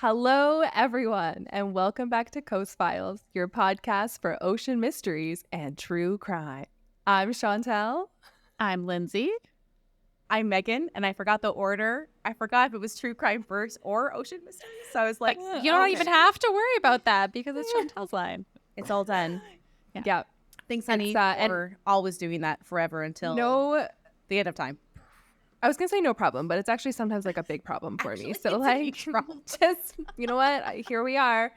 Hello, everyone, and welcome back to Coast Files, your podcast for ocean mysteries and true crime. I'm Chantel. I'm Lindsay. I'm Megan, and I forgot the order. I forgot if it was true crime first or ocean mysteries. So I was like, you don't even have to worry about that because it's Chantel's line. It's all done. Yeah. Thanks, honey, for always doing that forever until the end of time. I was going to say no problem, but it's actually sometimes like a big problem for me. So like, just, you know what? Here we are.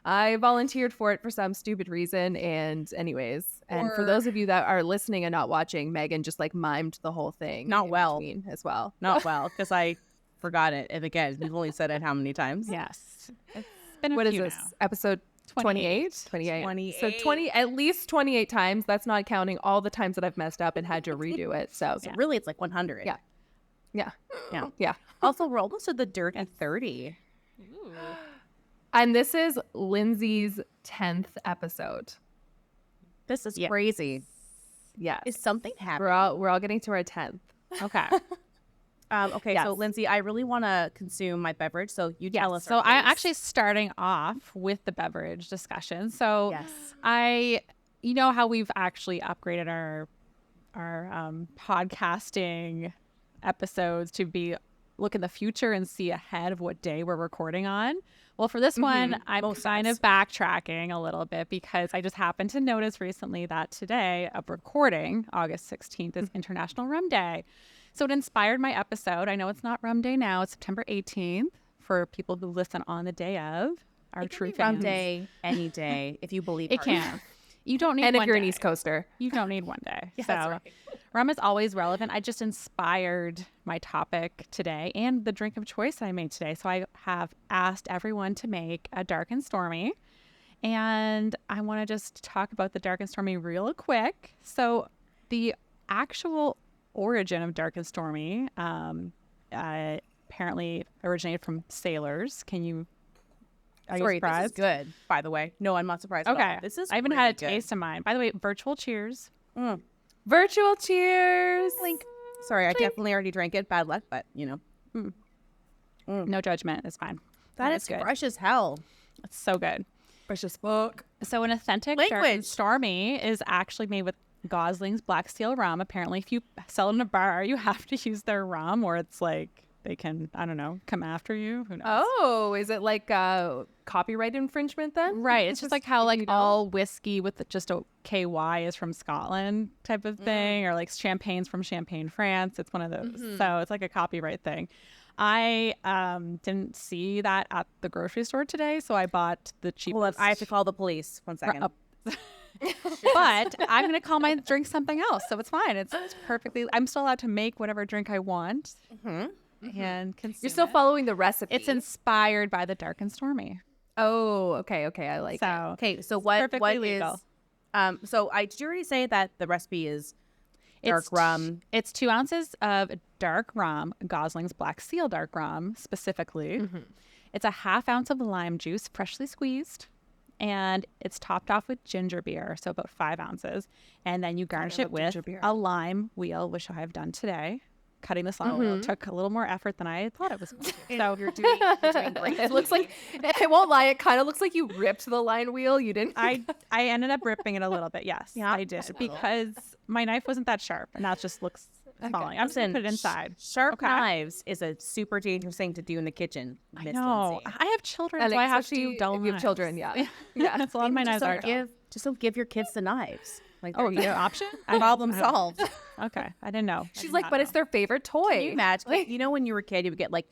I volunteered for it for some stupid reason. And anyways, and for those of you that are listening and not watching, Megan just like mimed the whole thing. Not well. As well. Not well, because I forgot it. And again, we've only said it how many times? Yes. It's been a what few is this? now. Episode 28? 28. So at least 28 times. That's not counting all the times that I've messed up and had to redo it. So really, it's like 100. Yeah. Also, we're almost at the dirt at 30. Ooh. And this is Lindsay's 10th episode. This is crazy. Yes. Is something happening? We're all getting to our 10th. Okay. Okay, so Lindsay, I really want to consume my beverage, so you tell us. So I'm actually starting off with the beverage discussion. So you know how we've actually upgraded our podcasting episodes to be look in the future and see ahead of what day we're recording on. Well, for this one, I'm kind of backtracking a little bit because I just happened to notice recently that today of recording, August 16th, is International Rum Day. So it inspired my episode. I know it's not Rum Day now. It's September 18th for people who listen on the day of. Our true fans. Rum Day any day if you believe it can. You don't need and one if you're day. an East Coaster. You don't need one day. Yeah, so that's right. rum is always relevant. I just inspired my topic today and the drink of choice I made today. So I have asked everyone to make a dark and stormy. And I want to just talk about the dark and stormy real quick. So the actual origin of dark and stormy apparently originated from sailors. Are you surprised? This is good, by the way. No, I'm not surprised at all. This is I haven't really had a good. taste of mine. By the way, virtual cheers. Virtual cheers. Clink. Sorry, Clink. I definitely already drank it. Bad luck, but you know. No judgment. It's fine. That is good. fresh as hell. It's so good. Fresh as fuck. So an authentic dark and stormy is actually made with Gosling's Black Seal rum. Apparently, if you sell it in a bar, you have to use their rum or it's like they can, I don't know, come after you. Who knows? Oh, is it like copyright infringement then? Right. It's just like how like all whiskey with just a KY is from Scotland type of thing, or like champagne's from Champagne, France. It's one of those. So it's like a copyright thing. I didn't see that at the grocery store today, so I bought the cheapest. Hold on, I have to call the police. 1 second. But I'm going to call my drink something else, so it's fine. It's perfectly. I'm still allowed to make whatever drink I want and consume You're still it. following the recipe. It's inspired by the dark and stormy. Oh, okay. I like it. Okay, so what perfectly is legal. So did you already say that the recipe is dark rum? It's 2 ounces of dark rum, Gosling's Black Seal dark rum specifically. It's a ½ ounce of lime juice, freshly squeezed. And it's topped off with ginger beer, so about 5 ounces. And then you garnish it with a lime wheel, which I have done today. Cutting this lime wheel took a little more effort than I thought it was going to. So you're doing great. It looks like, I won't lie, it kind of looks like you ripped the line wheel. You didn't? I ended up ripping it a little bit, yes. Yeah, I did. Because my knife wasn't that sharp, and that just looks falling. I'm just going to put it inside. Sharp knives is a super dangerous thing to do in the kitchen. I know. I have children, And so I have to especially do dull if you have knives. children, yeah. That's a lot of my knives are dull. Just don't give your kids the knives. Like, Oh, your option? problem solved. Okay, I didn't know. She's like, but it's their favorite toy. Can you imagine? Like, you know, when you were a kid, you would get like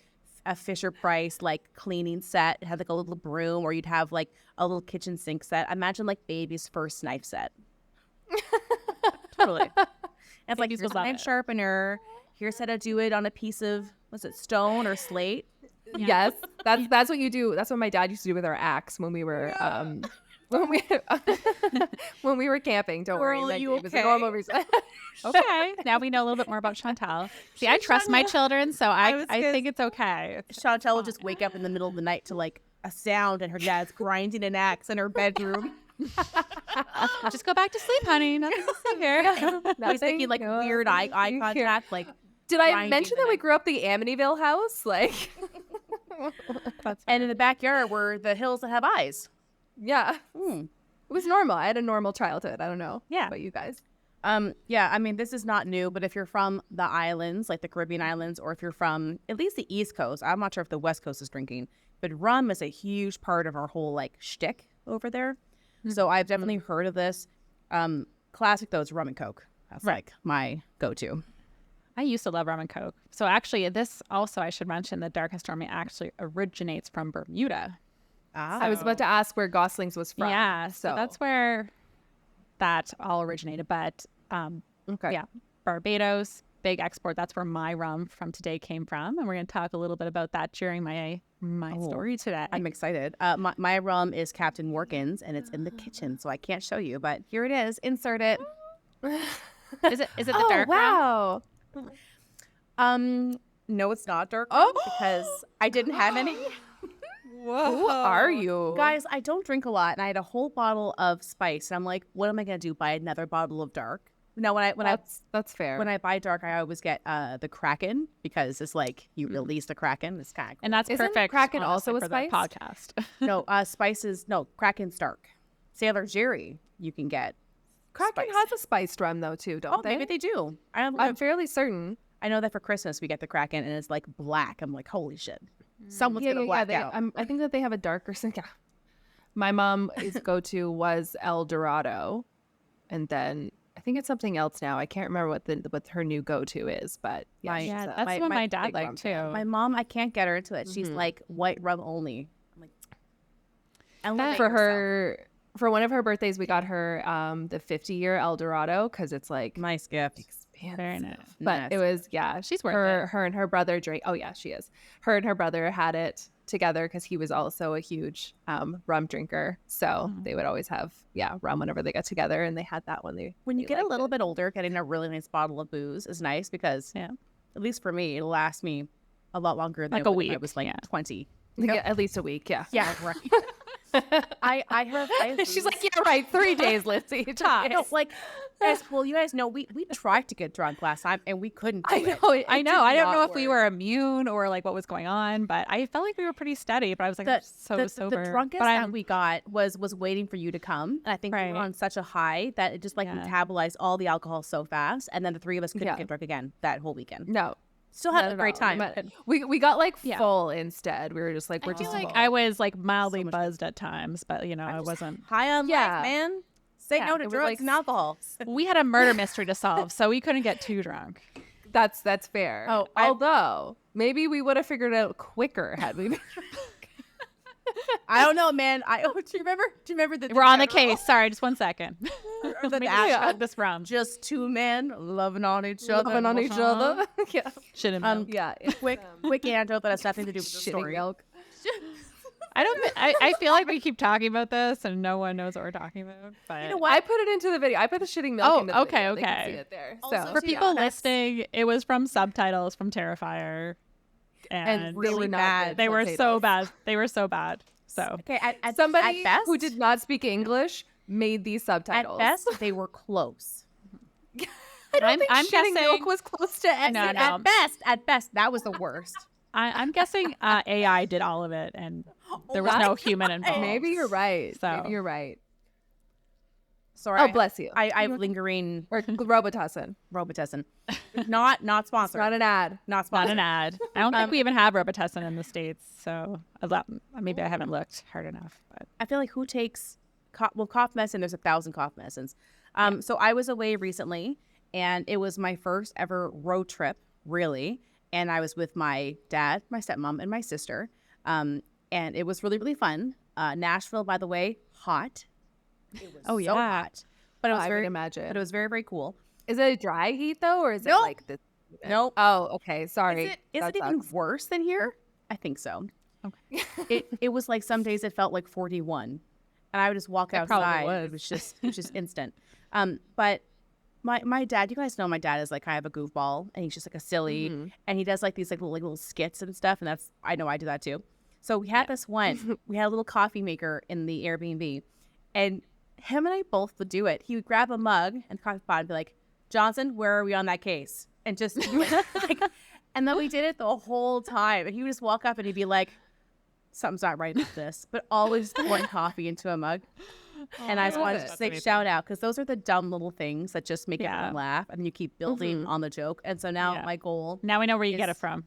a Fisher Price like cleaning set. It had like a little broom, or you'd have like a little kitchen sink set. Imagine like baby's first knife set. Totally. And it's like, here's a knife sharpener. Here's how to do it on a piece of, was it stone or slate? Yes, that's what you do. That's what my dad used to do with our axe when we were when we were camping. Don't worry, Girl, you it was a normal reason. Okay, now we know a little bit more about Chantal. See, I trust my children, so I think it's okay. Chantel will just wake up in the middle of the night to like a sound, and her dad's grinding an axe in her bedroom. Just go back to sleep, honey. Nothing to see here. He's making like weird eye contact. Like, did I mention that we grew up the Amityville house? Like, And in the backyard were the hills that have eyes. Yeah. Hmm. It was normal. I had a normal childhood. I don't know. Yeah. About you guys. Yeah, I mean, this is not new, but if you're from the islands, like the Caribbean islands, or if you're from at least the East Coast, I'm not sure if the West Coast is drinking, but rum is a huge part of our whole like shtick over there. So I've definitely heard of this. Classic though is rum and Coke. That's like my go-to. I used to love rum and Coke. So actually, this also, I should mention, the Dark and Stormy actually originates from Bermuda. I was about to ask where Goslings was from. Yeah, so that's where that all originated. But okay. yeah, Barbados, big export. That's where my rum from today came from. And we're going to talk a little bit about that during my story today. I'm excited. My rum is Captain Morgan's, and it's in the kitchen, so I can't show you, but here it is. Insert it. Is it the dark rum? Wow. No, it's not dark rum because I didn't have any. Whoa. Who are you? Guys, I don't drink a lot, and I had a whole bottle of spice, and I'm like, what am I going to do? Buy another bottle of dark? No, That's fair. When I buy dark, I always get the Kraken because it's like you release the Kraken. It's kind of cool. And that's Isn't perfect. Kraken honestly, also a for the spice? podcast. No, spices. No, Kraken's dark. Sailor Jerry, you can get. Kraken spice. has a spiced rum though too, don't they? Maybe they do. I'm fairly certain. I know that for Christmas we get the Kraken and it's like black. I'm like, holy shit. Someone's gonna black out. I think that they have a darker. Yeah. My mom's go-to was El Dorado, and then I think it's something else now. I can't remember what her new go-to is, but Yeah, that's what my dad liked too. My mom, I can't get her into it. She's like white rum only. I'm like, for one of her birthdays, we got her the 50-year El Dorado because it's like nice gift. expansive. Very nice. But it was she's worth it. Her and her brother drank. Oh yeah, she is. Her and her brother had it together because he was also a huge rum drinker. So they would always have rum whenever they got together, and they had that when you get a little bit older, getting a really nice bottle of booze is nice because at least for me, it'll last me a lot longer than like a week. I was like 20. Yeah, at least a week. Yeah. Yeah, right. I have She's like, yeah, right. 3 days, Lindsay. no, like, guys, well, you guys know we tried to get drunk last time and we couldn't. I know. I don't know if we were immune or like what was going on, but I felt like we were pretty steady. But I was like, so sober. The drunkest that we got was waiting for you to come, and I think we were on such a high that it just like metabolized all the alcohol so fast, and then the three of us couldn't get drunk again that whole weekend. No. Still had a great time. But we got like full instead. We were just like, I feel like I was like mildly buzzed at times, but I wasn't high on life, man. Say no to drugs and alcohol. We had a murder mystery to solve, so we couldn't get too drunk. That's fair. Oh, although maybe we would have figured it out quicker had we been I don't know, man. Do you remember the we're on the case. Sorry, just 1 second. This round. Just two men loving on each other. Yeah. Shitting milk. Yeah. Quick anecdote that has nothing to do with the story. Milk. I feel like we keep talking about this and no one knows what we're talking about. But you know what? I put it into the video. I put the shitting milk in the video. Okay. They can see it there. Also, So for people listening, it was from subtitles from Terrifier. And really they were bad. They were so bad. They were so bad. So okay, at somebody best, who did not speak English made these subtitles. At best, they were close. I don't think I'm shitting guessing milk was close to No. At best, that was the worst. I'm guessing AI did all of it and there was no human involved. Maybe you're right. So. Maybe you're right. Sorry. Oh, bless you. I have lingering Or Robitussin. Not sponsored. Not an ad. Not Not sponsored. an ad. I don't think we even have Robitussin in the States, so maybe I haven't looked hard enough. But I feel like who takes cough medicine? There's 1,000 cough medicines. So I was away recently, and it was my first ever road trip, really. And I was with my dad, my stepmom, and my sister. And it was really, really fun. Nashville, by the way, hot. It was so hot. But it was I very would imagine. But it was very, very cool. Is it a dry heat though, or is Nope. it like the? Nope. Oh, okay. Sorry. Is it even worse than here? I think so. okay. It was like some days it felt like 41, and I would just walk outside. It was just instant. But my dad, you guys know my dad is like kind of a goofball, and he's just like a silly, and he does like these like little skits and stuff, and I know I do that too. So we had this one. We had a little coffee maker in the Airbnb, and him and I both would do it. He would grab a mug and coffee pot and be like, "Johnson, where are we on that case?" And just like, and then we did it the whole time. And he would just walk up and he'd be like, something's not right with this, but always pouring coffee into a mug. And I just wanted to say shout out, because those are the dumb little things that just make everyone laugh, and you keep building on the joke. And so now my goal. Now we know where you get it from.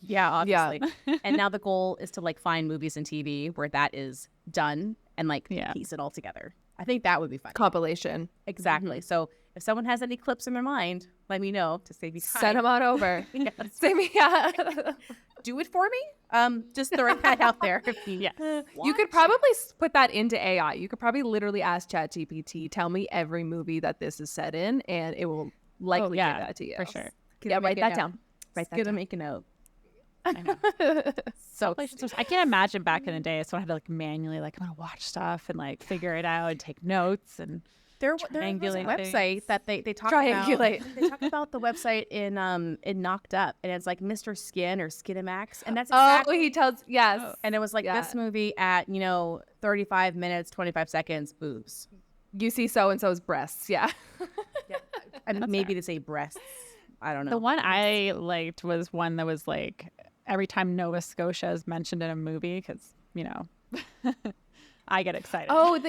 Yeah, obviously. And now the goal is to like find movies and TV where that is done and like piece it all together. I think that would be fun. Compilation. Exactly. So if someone has any clips in their mind, let me know to save me time. Send them on over. Save me. Do it for me. Just throwing that out there. You could probably put that into AI. You could probably literally ask ChatGPT, tell me every movie that this is set in, and it will likely give that to you. For sure. Write that down. Gonna make a note. I know. So I can't imagine back in the day, so I had to like manually like I'm gonna watch stuff and like figure it out and take notes and there was a website that they talk triangulate. About. They talk about the website in Knocked Up, and it's like Mr. Skin or Skinamax, and that's he tells and it was like this movie at 35 minutes 25 seconds boobs. You see so and so's breasts, and maybe to say breasts. I don't know. The one I liked was one that was like every time Nova Scotia is mentioned in a movie, because I get excited. Oh,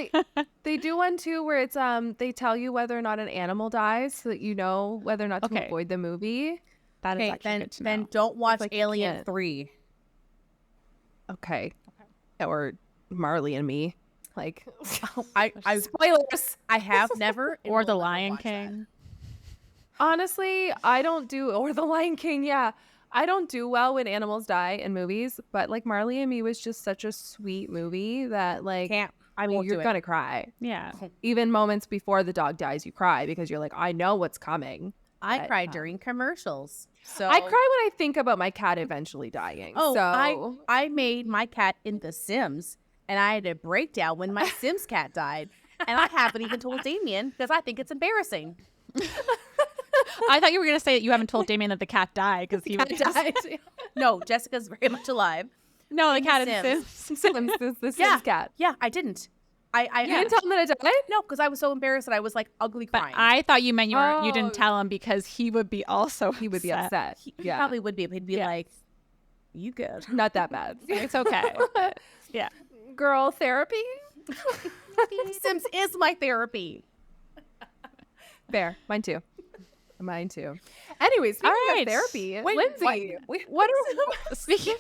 they do one too where it's they tell you whether or not an animal dies so that you know whether or not to avoid the movie. That is actually good to know. Then don't watch Alien 3. Okay. Or Marley and Me. Like I spoilers. I have never or The Lion King. Honestly, I don't do or The Lion King, I don't do well when animals die in movies, but like Marley and Me was just such a sweet movie that like you're gonna cry. Yeah. Even moments before the dog dies, you cry because you're like, I know what's coming. I cry during commercials. So I cry when I think about my cat eventually dying. Oh, so I made my cat in The Sims, and I had a breakdown when my Sims cat died, and I haven't even told Damien because I think it's embarrassing. I thought you were going to say that you haven't told Damien that the cat died because he died. No, Jessica's very much alive. No, the cat is Sims. The Sims cat. Yeah, I didn't. You didn't tell him that it died? No, because I was so embarrassed that I was like ugly crying. But I thought you meant you didn't tell him because he would be also he would be upset. He probably would be. But he'd be like, "You good? Not that bad. It's okay." Yeah, girl therapy. Sims is my therapy. Fair, mine too. Anyways, speaking of therapy, Lindsay, what are speaking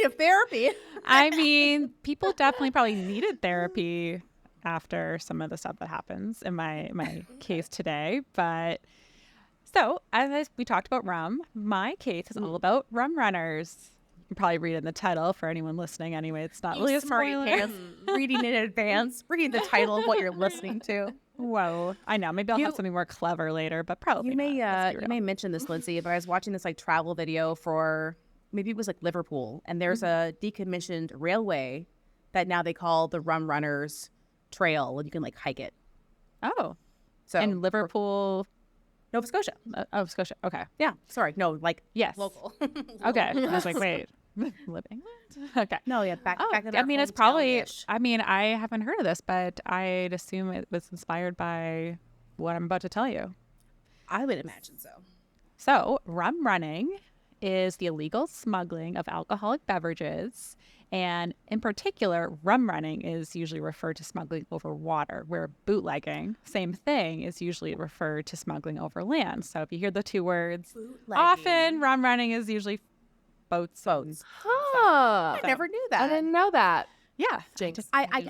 of therapy? I mean, people definitely probably needed therapy after some of the stuff that happens in my case today. But so as we talked about rum, my case is all about rum runners. You can probably read in the title for anyone listening. Anyway, it's not really a spoiler. Reading in advance, reading the title of what you're listening to. Whoa, I know. Maybe I'll have something more clever later, but probably you may mention this, Lindsay. But I was watching this like travel video for maybe it was like Liverpool, and there's a decommissioned railway that now they call the Rum Runners Trail, and you can like hike it. Oh, so in Liverpool, Nova Scotia. Oh, Scotia. Okay. Yeah. Sorry. No, like yes, local. Okay. I was like, wait. Live England? Okay. No, yeah, back in I mean, it's probably, I mean, I haven't heard of this, but I'd assume it was inspired by what I'm about to tell you. I would imagine so. So, rum running is the illegal smuggling of alcoholic beverages. And in particular, rum running is usually referred to smuggling over water, where bootlegging, same thing, is usually referred to smuggling over land. So if you hear the two words, often rum running is usually boats. Huh. I never knew that. I didn't know that. Yeah. Jinx. I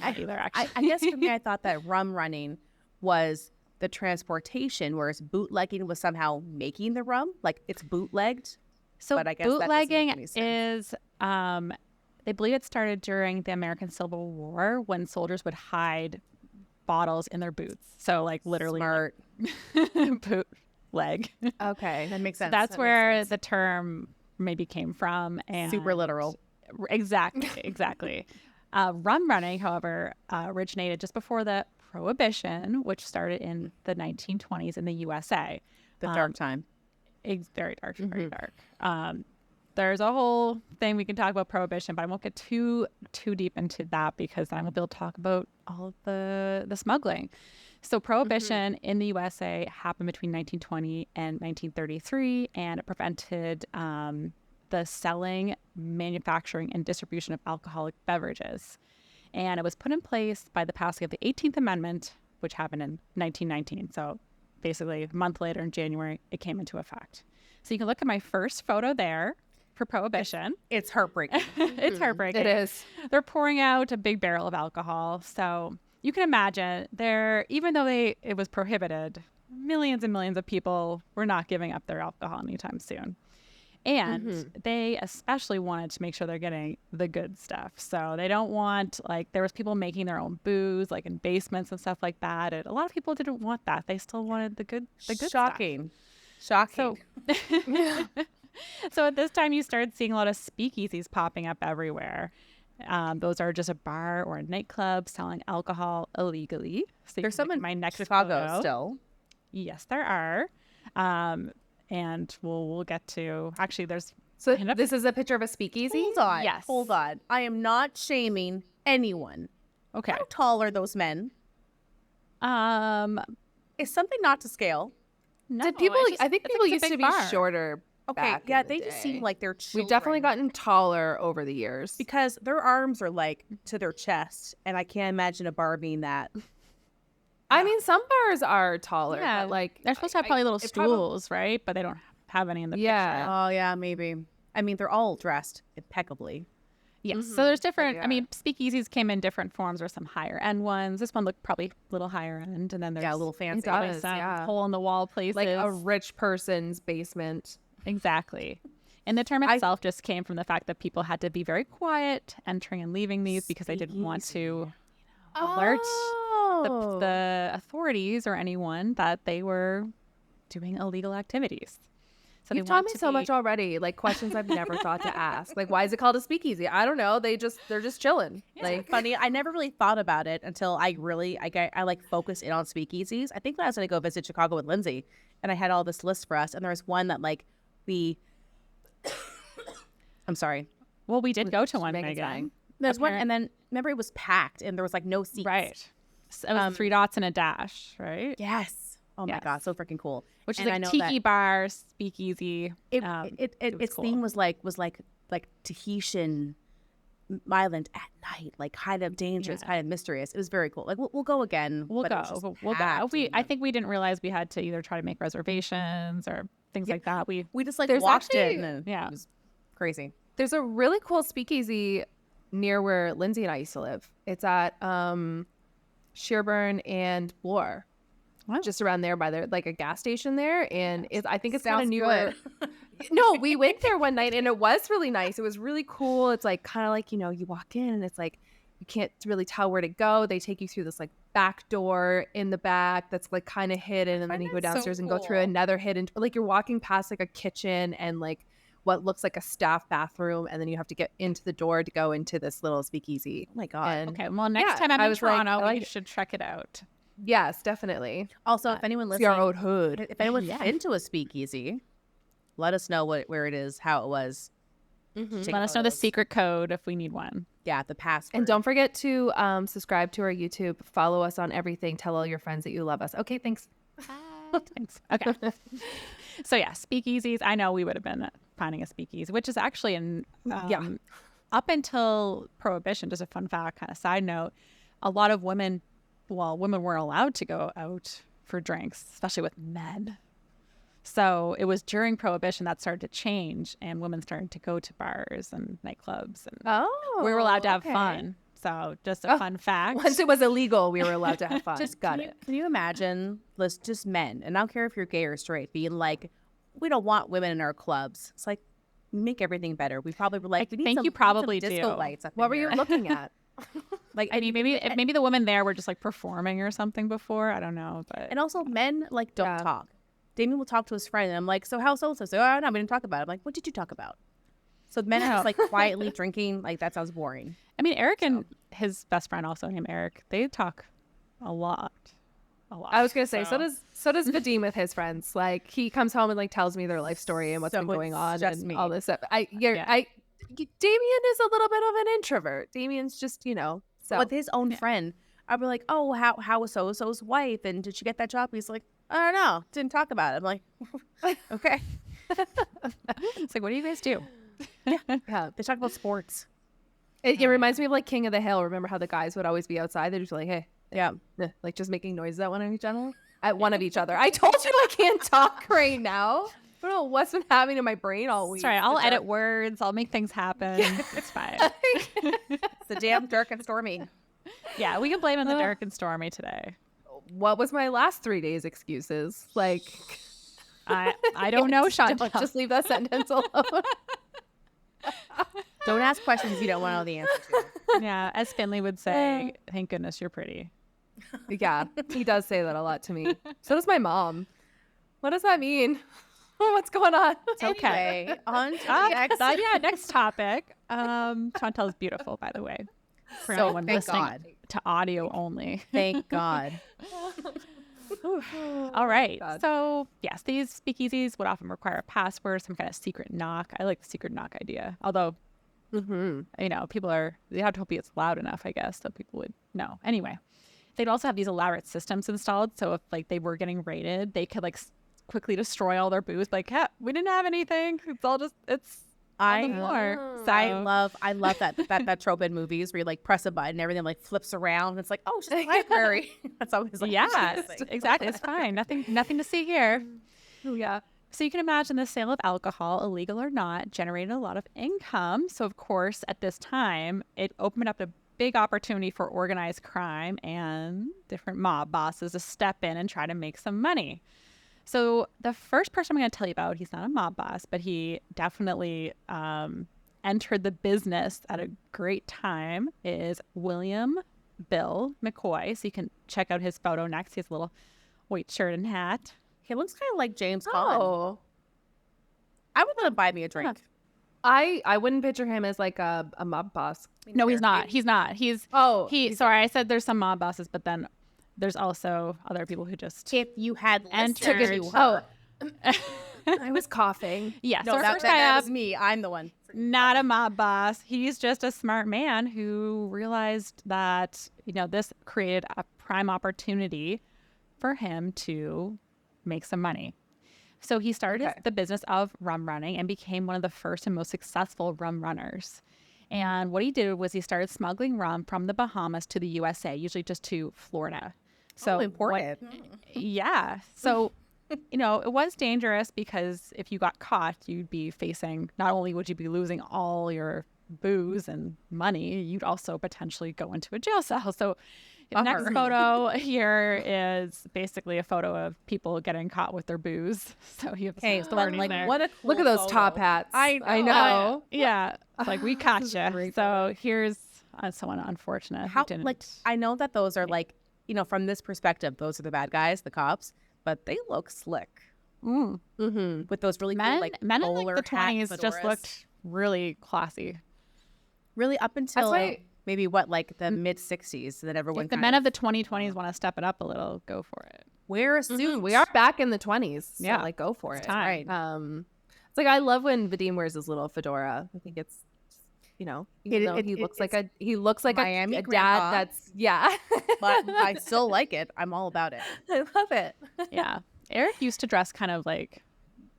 guess for me, I thought that rum running was the transportation, whereas bootlegging was somehow making the rum. Like it's bootlegged. So but I guess bootlegging is, they believe it started during the American Civil War when soldiers would hide bottles in their boots. So like literally smart bootleg. Okay. That makes sense. So that's where the term maybe came from. And super literal. Exactly. Rum running, however, originated just before the Prohibition, which started in the 1920s in the USA. The dark time. It's very dark, very dark. There's a whole thing we can talk about Prohibition, but I won't get too deep into that because then I won't be able to talk about all of the smuggling. So Prohibition in the USA happened between 1920 and 1933, and it prevented the selling, manufacturing, and distribution of alcoholic beverages. And it was put in place by the passing of the 18th Amendment, which happened in 1919. So basically a month later in January, it came into effect. So you can look at my first photo there for Prohibition. It's heartbreaking. It's heartbreaking. It is. They're pouring out a big barrel of alcohol. So you can imagine even though it was prohibited, millions and millions of people were not giving up their alcohol anytime soon. And they especially wanted to make sure they're getting the good stuff. So they don't want, like, there was people making their own booze, like in basements and stuff like that. And a lot of people didn't want that. They still wanted the good Shocking. stuff. Shocking. So at this time, you started seeing a lot of speakeasies popping up everywhere. Those are just a bar or a nightclub selling alcohol illegally. So There's some in my next Chicago photo. still. Yes, there are. And we'll get to, actually, there's. So this is a picture of a speakeasy? Hold on. Yes. Hold on. I am not shaming anyone. Okay. How tall are those men? Is something not to scale? No, Did people? I think people it's a used to big be bar. shorter. Okay. back Yeah, in the they just day. seem like they're children. We've definitely gotten taller over the years. Because their arms are like to their chest, and I can't imagine a bar being that. I mean, some bars are taller. Yeah, but like they're supposed to have probably little it probably- stools, right? But they don't have any in the Yeah. picture. Oh, yeah, maybe. I mean, they're all dressed impeccably. Yes. So there's different, Yeah. I mean, speakeasies came in different forms. There's some higher end ones. This one looked probably a little higher end. And then there's Yeah, a little fancy. does. some yeah. hole in the wall places. Like a rich person's basement. Exactly. And the term itself just came from the fact that people had to be very quiet entering and leaving these because they didn't want to alert the authorities or anyone that they were doing illegal activities. So You've taught me so much already. Like questions I've never thought to ask. Like, why is it called a speakeasy? I don't know. They're just chilling. Like Funny, I never really thought about it until I like focused in on speakeasies. I think when I was going to go visit Chicago with Lindsay, and I had all this list for us, and there was one that like I'm sorry. Well, we did go to one, Megan's Megan. dying. There's one, and then remember it was packed, and there was like no seats. Right. So it was 3 dots and a dash, right? Yes. Oh my Yes. god, so freaking cool. Which is And like I know tiki that bar, speakeasy. It, was its cool. theme was like Tahitian island at night, like kind of dangerous, Yeah. kind of mysterious. It was very cool. Like we'll go again. We'll but it was go. just We'll go. packed. I think we didn't realize we had to either try to make reservations or things like that. We just like There's walked actually- in, and Yeah. it was crazy. There's a really cool speakeasy near where Lindsay and I used to live. It's at Shearburn and Bloor. What? Just around there by like a gas station there. And I think it's kind of Sounds newer. No, we went there one night and it was really nice. It was really cool. It's like kind of like, you walk in and it's like you can't really tell where to go. They take you through this like back door in the back that's like kind of hidden, and then you go downstairs and go through another hidden, like you're walking past like a kitchen and like what looks like a staff bathroom, and then you have to get into the door to go into this little speakeasy. Oh my god. And Okay. Well, next yeah, time I'm I in was like, Toronto, I like we it. should check it out. Yes, definitely. Also, if anyone See our listening, old hood. if anyone's Yeah. been to a speakeasy, let us know where it is, how it was. Mhm. Take Let us know the photos. secret code if we need one. Yeah, the password. And don't forget to subscribe to our YouTube. Follow us on everything. Tell all your friends that you love us. Okay, thanks. Thanks. Okay. So yeah, speakeasies. I know we would have been finding a speakeasy, which is actually up until Prohibition. Just a fun fact, kind of side note. A lot of women weren't allowed to go out for drinks, especially with men. So it was during Prohibition that started to change, and women started to go to bars and nightclubs, and we were allowed to have fun. So just a fun fact. Once it was illegal, we were allowed to have fun. Can you imagine, just men, and I don't care if you're gay or straight, being like, we don't want women in our clubs. It's like, make everything better. We probably were like, we need think some, you probably disco do. lights up What in were you here. looking at? Like, I mean, maybe the women there were just like performing or something before. I don't know, but and also men like don't Yeah. talk. Damien will talk to his friend, and I'm like, so how's so-and-so? So, oh, no, we didn't talk about it. I'm like, what did you talk about? So men are just like quietly drinking. Like, that sounds boring. I mean, Eric and his best friend, also named Eric, they talk a lot. I was gonna say, so does Vadim with his friends. Like he comes home and like tells me their life story and what's So been going it's on just and me. all this stuff. Damien is a little bit of an introvert. Damien's just so With his own friend, I'd be like, oh, how was so-and-so's wife? And did she get that job? He's like, I don't know. Didn't talk about it. I'm like, okay. It's like, what do you guys do? Yeah. They talk about sports. It reminds me of like King of the Hill. Remember how the guys would always be outside? They're just like, hey, Yeah. like just making noises at one of each other. I told you I can't talk right now. I don't know what's been happening to my brain all week. Sorry, I'll edit words. I'll make things happen. It's fine. It's the damn dark and stormy. Yeah, we can blame on the dark and stormy today. What was my last 3 days excuses? Like, I don't know, Chantal. Just leave that sentence alone. Don't ask questions you don't want to know the answer to. Yeah, as Finley would say, thank goodness you're pretty. Yeah, he does say that a lot to me. So does my mom. What does that mean? What's going on? It's okay. Anyway, on to next topic. Chantal's beautiful, by the way. For So anyone thank listening God. to audio only. Thank God. All right. God. So, yes, these speakeasies would often require a password, some kind of secret knock. I like the secret knock idea. Although, you know, they have to hope it's loud enough, I guess, so people would know. Anyway, they'd also have these elaborate systems installed. So if like they were getting raided, they could like quickly destroy all their booze. Like, yeah, we didn't have anything. It's all just, it's on the floor. So, I love that trope in movies where you like press a button and everything like flips around. It's like, oh, it's just a library. That's always like, yeah, exactly. It's fine. Nothing to see here. Oh, yeah. So you can imagine the sale of alcohol, illegal or not, generated a lot of income. So of course, at this time, it opened up a big opportunity for organized crime and different mob bosses to step in and try to make some money. So the first person I'm going to tell you about, he's not a mob boss, but he definitely entered the business at a great time, is William Bill McCoy. So you can check out his photo next. He has a little white shirt and hat. He looks kind of like James Caan. Oh. I would let him buy me a drink. I wouldn't picture him as like a mob boss. No, he's not. He's not. Sorry, I said there's some mob bosses, but then there's also other people who just If you had entered. listened to her. I was coughing. Yeah, No, so our that first guy that up, was me. I'm the one. not a mob boss. He's just a smart man who realized that, you know, this created a prime opportunity for him to make some money. So he started the business of rum running and became one of the first and most successful rum runners. And what he did was he started smuggling rum from the Bahamas to the USA, usually just to Florida. So important. Yeah. So, you know, it was dangerous because if you got caught, you'd be facing, not only would you be losing all your booze and money, you'd also potentially go into a jail cell. So the next photo here is basically a photo of people getting caught with their booze. So you have some stories there. What a cool Look at those photo. top hats. I know. Yeah. It's like, we caught you. So here's someone unfortunate. How who didn't. like I know that those are like, you know, from this perspective, those are the bad guys, the cops, but they look slick with those really cool, like men in bowler like the 20s hat just fedoras. looked really classy. Really up until why- maybe what, like the mid 60s, that everyone If the kind men of the 2020s want to step it up a little, go for it. wear a suit. We are back in the 20s. So Yeah. like go for it. time. Right. It's like I love when Vadim wears his little fedora. I think it's, you know, even though he looks like Miami a grandpa. dad that's But I still like it. I'm all about it. I love it. Yeah. Eric used to dress kind of like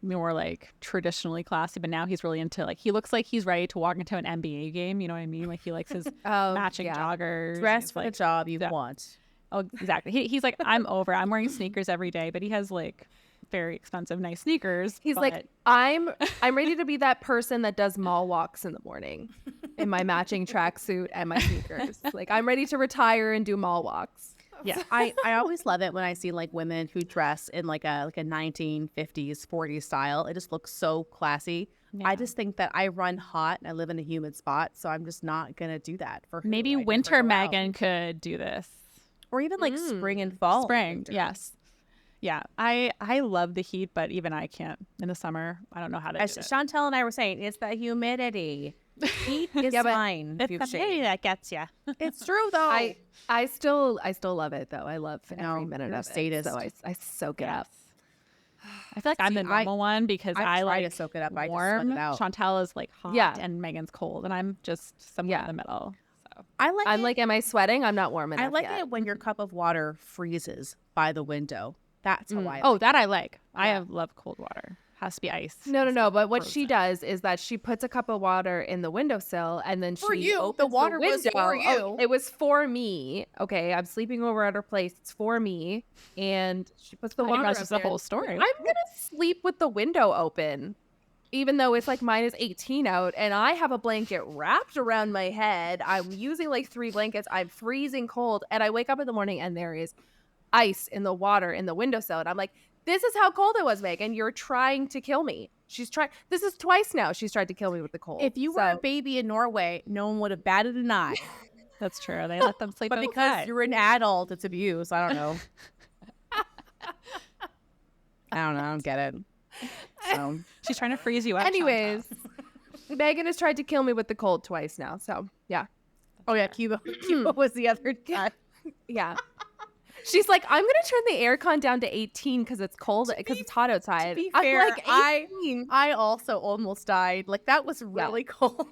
more like traditionally classy, but now he's really into like, he looks like he's ready to walk into an NBA game. You know what I mean? Like he likes his matching joggers. Dress He's for like, the job you want. Oh, exactly. He's like, I'm wearing sneakers every day, but he has like very expensive, nice sneakers. He's like, I'm ready to be that person that does mall walks in the morning in my matching tracksuit and my sneakers. Like I'm ready to retire and do mall walks. yeah. I always love it when I see like women who dress in like a 1950s 40s style. It just looks so classy. Yeah. I just think that I run hot and I live in a humid spot, so I'm just not gonna do that for who? Maybe I never winter go out. Megan could do this. Or even like spring and fall. Spring, yes. Yeah, I love the heat, but even I can't in the summer. I don't know how to As do it. Chantel and I were saying, it's the humidity. Heat is fine. if It's you've the shaved. humidity that gets you. It's true though. I still love it though. I love every minute you're a of it. sadist. So I soak it up. I feel like I'm the normal one because I try like to soak it up. I just warm. sweat it out. Chantal is like hot, Yeah. and Megan's cold, and I'm just somewhere in the middle. So I'm like, am I sweating? I'm not warm enough I like yet. it when your cup of water freezes by the window. That's how I oh, that I like. I love cold water. has to be ice. No. But what she does is that she puts a cup of water in the windowsill, and then For she you, opens the water window. was for you. Oh, it was for me. Okay, I'm sleeping over at her place. It's for me, and she puts the water. That's the whole story. I'm gonna sleep with the window open, even though it's like minus 18 out, and I have a blanket wrapped around my head. I'm using like 3 blankets. I'm freezing cold, and I wake up in the morning and there is ice in the water in the windowsill, and I'm like, this is how cold it was, Meg, and you're trying to kill me. She's trying. This is twice now she's tried to kill me with the cold. If you were a baby in Norway, no one would have batted an eye. That's true. They let them sleep But because you're an adult, it's abuse. I don't know. I don't get it. So she's trying to freeze you up. Anyways, Megan has tried to kill me with the cold twice now. So yeah. Oh yeah, Cuba was the other time. Yeah. She's like, I'm gonna turn the aircon down to 18 because it's cold, because it's hot outside. To be fair, I'm like, 18. I also almost died. Like, that was really cold.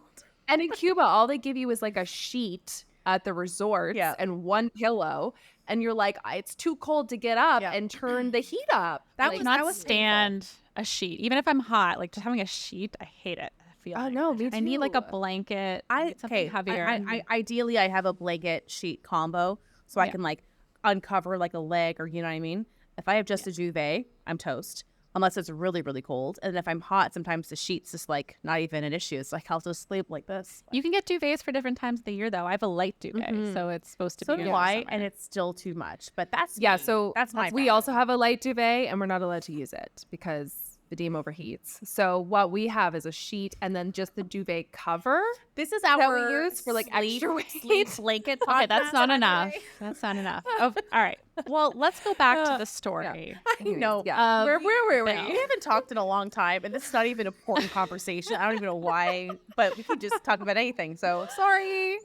And in Cuba, all they give you is like a sheet at the resort and 1 pillow, and you're like, it's too cold to get up and turn the heat up. That was stand painful. A sheet, even if I'm hot. Like, just having a sheet, I hate it. No, me too. I need like a blanket. Something heavier. Ideally, I have a blanket sheet combo, so I can like uncover like a leg, or you know what I mean. If I have just a duvet, I'm toast. Unless it's really, really cold. And if I'm hot, sometimes the sheet's just like not even an issue. It's like I'll just sleep like this. You can get duvets for different times of the year, though. I have a light duvet, so it's supposed to be. So do I, and it's still too much. But that's so that's my. We also have a light duvet, and we're not allowed to use it because the Deem overheats. So what we have is a sheet and then just the duvet cover. This is our we use for like extra weight blanket. Okay, that's not enough. That's not enough. Oh, all right. Well, let's go back to the story. I know. Yeah. Where were we? We haven't talked in a long time, and this is not even an important conversation. I don't even know why, but we could just talk about anything. So sorry.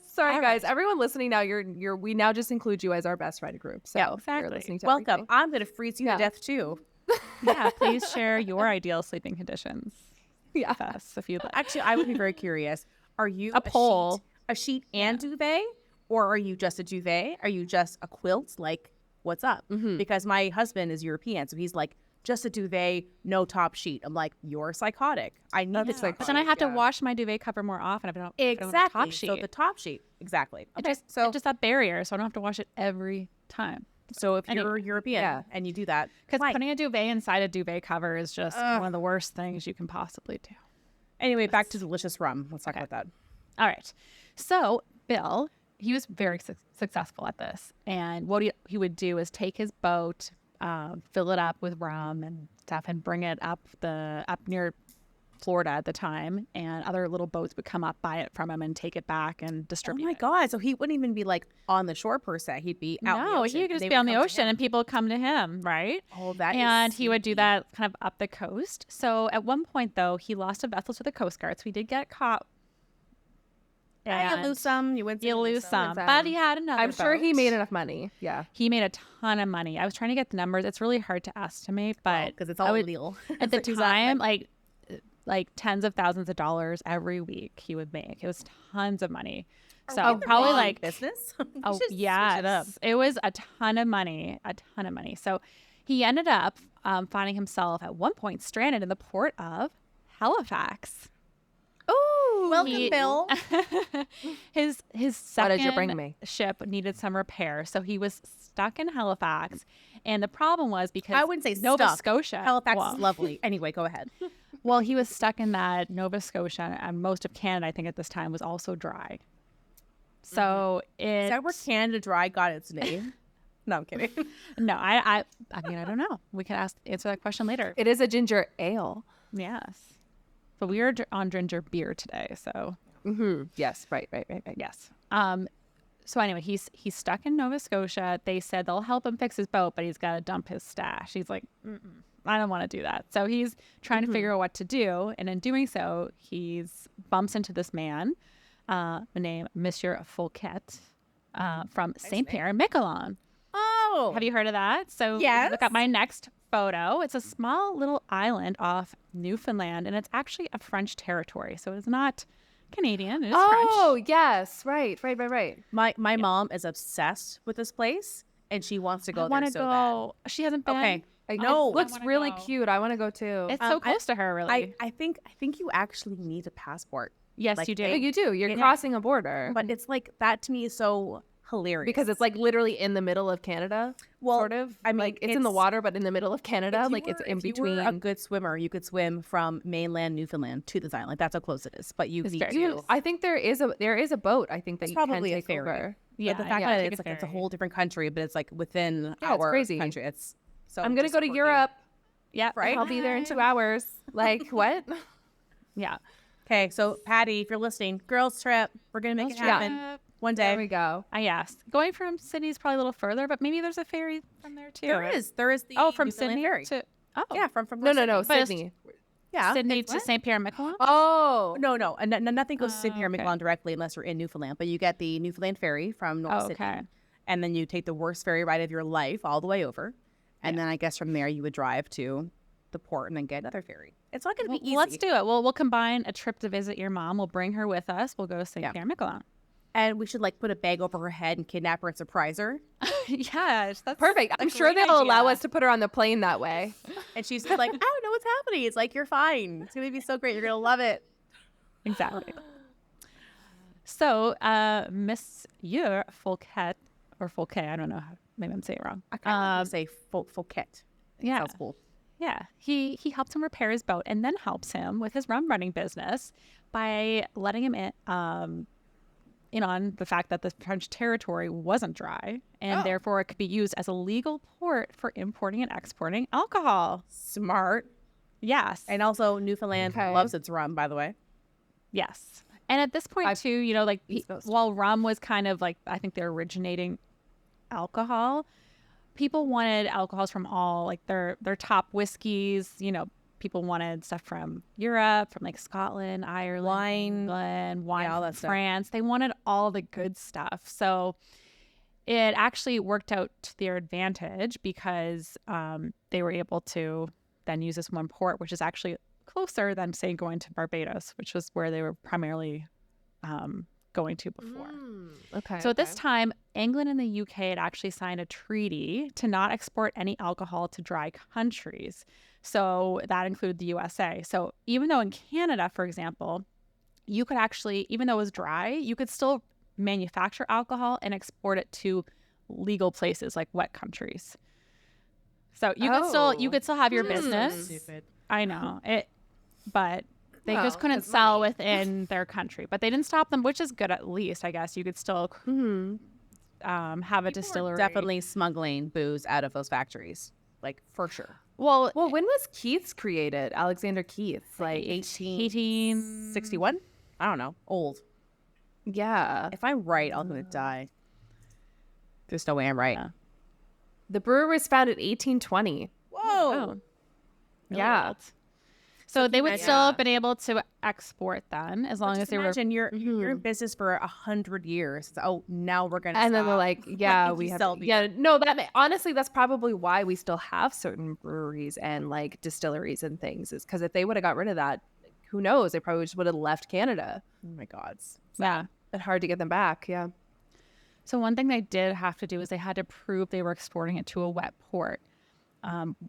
Sorry, guys. Right. Everyone listening now, we now just include you as our best friend group. So exactly. You're listening to welcome. everything. I'm gonna freeze you to death too. Yeah, please share your ideal sleeping conditions. Yeah, with us if you'd like. Actually, I would be very curious. Are you a sheet and duvet, or are you just a duvet? Are you just a quilt? Like, what's up? Mm-hmm. Because my husband is European, so he's like, just a duvet, no top sheet. I'm like, you're psychotic. I need this. But then I have to wash my duvet cover more often if I don't. Exactly. I don't have a top sheet. So the top sheet, exactly. Okay. It's just that barrier, so I don't have to wash it every time. So if you're European and you do that, because putting a duvet inside a duvet cover is just one of the worst things you can possibly do. Anyway, back to delicious rum. Let's talk about that. All right. So Bill, he was very successful at this, and what he would do is take his boat, fill it up with rum and stuff, and bring it up near Florida at the time, and other little boats would come up, buy it from him, and take it back and distribute. Oh my God! So he wouldn't even be like on the shore per se. He'd be out. No, he could just be on the ocean, and people come to him, right? Oh, that. And he would do that kind of up the coast. So at one point, though, he lost a vessel to the Coast Guard, so he did get caught. You lose some, you win some. You lose some, but he had another. I'm sure he made enough money. Yeah, he made a ton of money. I was trying to get the numbers. It's really hard to estimate, but because it's all illegal at the time, like tens of thousands of dollars every week he would make. It was tons of money. So probably like business. Oh yes, it was a ton of money. So he ended up finding himself at one point stranded in the port of Halifax. Oh, welcome, Bill. his second ship needed some repair, so he was stuck in Halifax. And the problem was because I wouldn't say Nova stuck. Scotia. Halifax is lovely. Anyway, go ahead. Well, he was stuck in that Nova Scotia, and most of Canada, I think, at this time was also dry. So is that where Canada Dry got its name? No, I'm kidding. No, I mean, I don't know. We can answer that question later. It is a ginger ale. Yes. But we are on ginger beer today, so. Mm-hmm. Yes, right. Yes. So anyway, he's stuck in Nova Scotia. They said they'll help him fix his boat, but he's got to dump his stash. He's like, I don't want to do that. So he's trying to figure out what to do. And in doing so, he's bumps into this man named Monsieur Fouquet from St. Pierre and Miquelon. Oh. Have you heard of that? So look at my next photo. It's a small little island off Newfoundland, and it's actually a French territory. So it's not Canadian. It is French. Oh, yes. Right. My mom is obsessed with this place, and she wants to go there so bad. She hasn't been. Okay. No. It looks wanna really go. cute. I want to go too. It's so close to her, really. I think you actually need a passport. Yes, like, you do. Oh, you do. You're crossing a border. But it's like, that to me is so hilarious. Because it's like literally in the middle of Canada, sort of. I mean, like it's in the water, but in the middle of Canada. Like it's in between. If you were a good swimmer, you could swim from mainland Newfoundland to this island. Like, that's how close it is. But you need to. I think there is a boat. I think that you probably can a take ferry. over. Yeah, but the fact that it's like it's a whole different country, but it's like within our crazy. country. It's so. I'm gonna go to Europe. Yeah, right. I'll be there in 2 hours. Like what? Yeah. Okay, so Patty, if you're listening, girls trip. We're gonna make it happen one day. There we go. Yes. Going from Sydney is probably a little further, but maybe there's a ferry from there too. There is the from Newfoundland Sydney ferry. to Yeah, from No, But Sydney. yeah, Sydney to St. Pierre and Miquelon. Oh no, and nothing goes to St. Pierre okay. Miquelon directly unless you're in Newfoundland. But you get the Newfoundland ferry from North Sydney, and then you take the worst ferry ride of your life all the way over, and then I guess from there you would drive to the port and then get another ferry. It's not going to be easy. Let's do it. We'll combine a trip to visit your mom. We'll bring her with us. We'll go to St. Pierre and Miquelon. And we should like put a bag over her head and kidnap her and surprise her. Yes, that's perfect. I'm sure they'll allow us to put her on the plane that way. And she's like, I don't know what's happening. It's like, you're fine. It's going to be so great. You're going to love it. Exactly. So, Monsieur Fouquet, or Fouquet, I don't know. Maybe I'm saying it wrong. I kind of say Fouquet. Yeah. Sounds cool. Yeah. He helps him repair his boat and then helps him with his rum running business by letting him in on the fact that the French territory wasn't dry and therefore it could be used as a legal port for importing and exporting alcohol. Smart. Yes. And also Newfoundland loves its rum, by the way. Yes. And at this point too, you know, like while rum was kind of like, I think they're originating alcohol, people wanted alcohols from all like their top whiskeys, you know, people wanted stuff from Europe, from like Scotland, Ireland, wine all from that stuff. France. They wanted all the good stuff. So it actually worked out to their advantage because they were able to then use this one port, which is actually closer than, say, going to Barbados, which was where they were primarily going to before. So at this time, England and the UK had actually signed a treaty to not export any alcohol to dry countries. So that included the USA. So even though in Canada, for example, you could actually, even though it was dry, you could still manufacture alcohol and export it to legal places like wet countries. So you could still have your business. Stupid. I know it, but they just couldn't sell within their country. But they didn't stop them, which is good at least, I guess. You could still have a distillery. Definitely smuggling booze out of those factories, like for sure. Well, when was Keith's created? Alexander Keith's, like 1861? I don't know. Old. Yeah. If I'm right, I'm gonna die. There's no way I'm right. The brewer was founded 1820. Whoa. Oh. Really Yeah. old. So they would still have been able to export then, as long as they were. Imagine you're in business for 100 years. So, now we're gonna. And then they're stop. like, yeah, Like, we you have. sell beer. Yeah, no, honestly, that's probably why we still have certain breweries and like distilleries and things. Is because if they would have got rid of that, who knows? They probably just would have left Canada. Oh my God. Yeah. It's hard to get them back. Yeah. So one thing they did have to do is they had to prove they were exporting it to a wet port,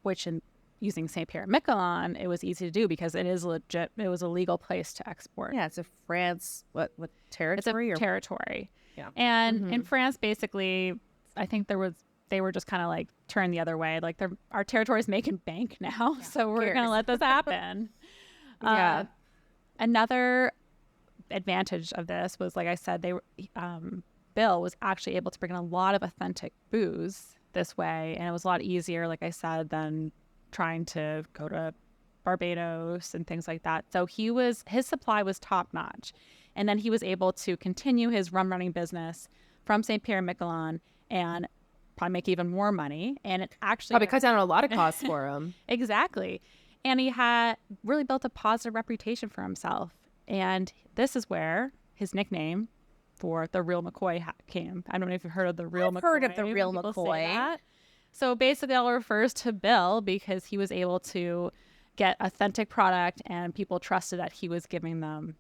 which in using St. Pierre and Miquelon, it was easy to do because it is legit. It was a legal place to export. Yeah, it's a France. What territory? It's a territory. Yeah. And in France, basically, I think they were just kind of like turned the other way. Like our territory's making bank now, so we're gonna let this happen. Yeah. Another advantage of this was, like I said, Bill was actually able to bring in a lot of authentic booze this way, and it was a lot easier, like I said, than trying to go to Barbados and things like that. So his supply was top notch, and then he was able to continue his rum running business from St. Pierre and Miquelon and probably make even more money. And it actually Probably cut down a lot of costs for him. Exactly. And he had really built a positive reputation for himself. And this is where his nickname for the Real McCoy came. I don't know if you've heard of the Real McCoy. I've heard of the Real People say McCoy. that. So basically, it all refers to Bill because he was able to get authentic product and people trusted that he was giving them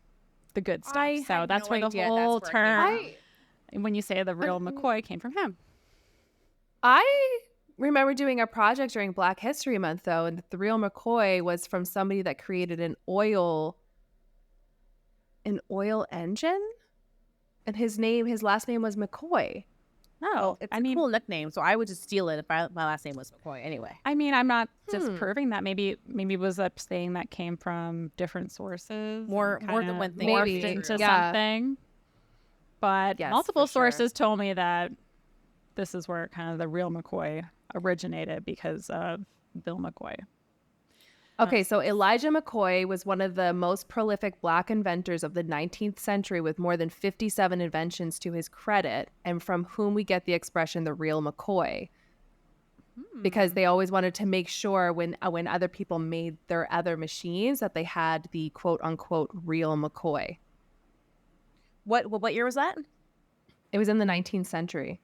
the good stuff. So that's where the whole term, when you say the Real McCoy, came from him. I remember doing a project during Black History Month, though, and the real McCoy was from somebody that created an oil engine, and his last name was McCoy. No, it's a cool nickname, so I would just steal it if my last name was McCoy anyway. I mean, I'm not disproving that. Maybe it was a saying that came from different sources. More than one thing. Morphed into something. But multiple sources told me that this is where kind of the real McCoy originated because of Bill McCoy. Okay, so Elijah McCoy was one of the most prolific Black inventors of the 19th century with more than 57 inventions to his credit, and from whom we get the expression the real McCoy. Because they always wanted to make sure when other people made their other machines that they had the quote-unquote real McCoy. What year was that? It was in the 19th century,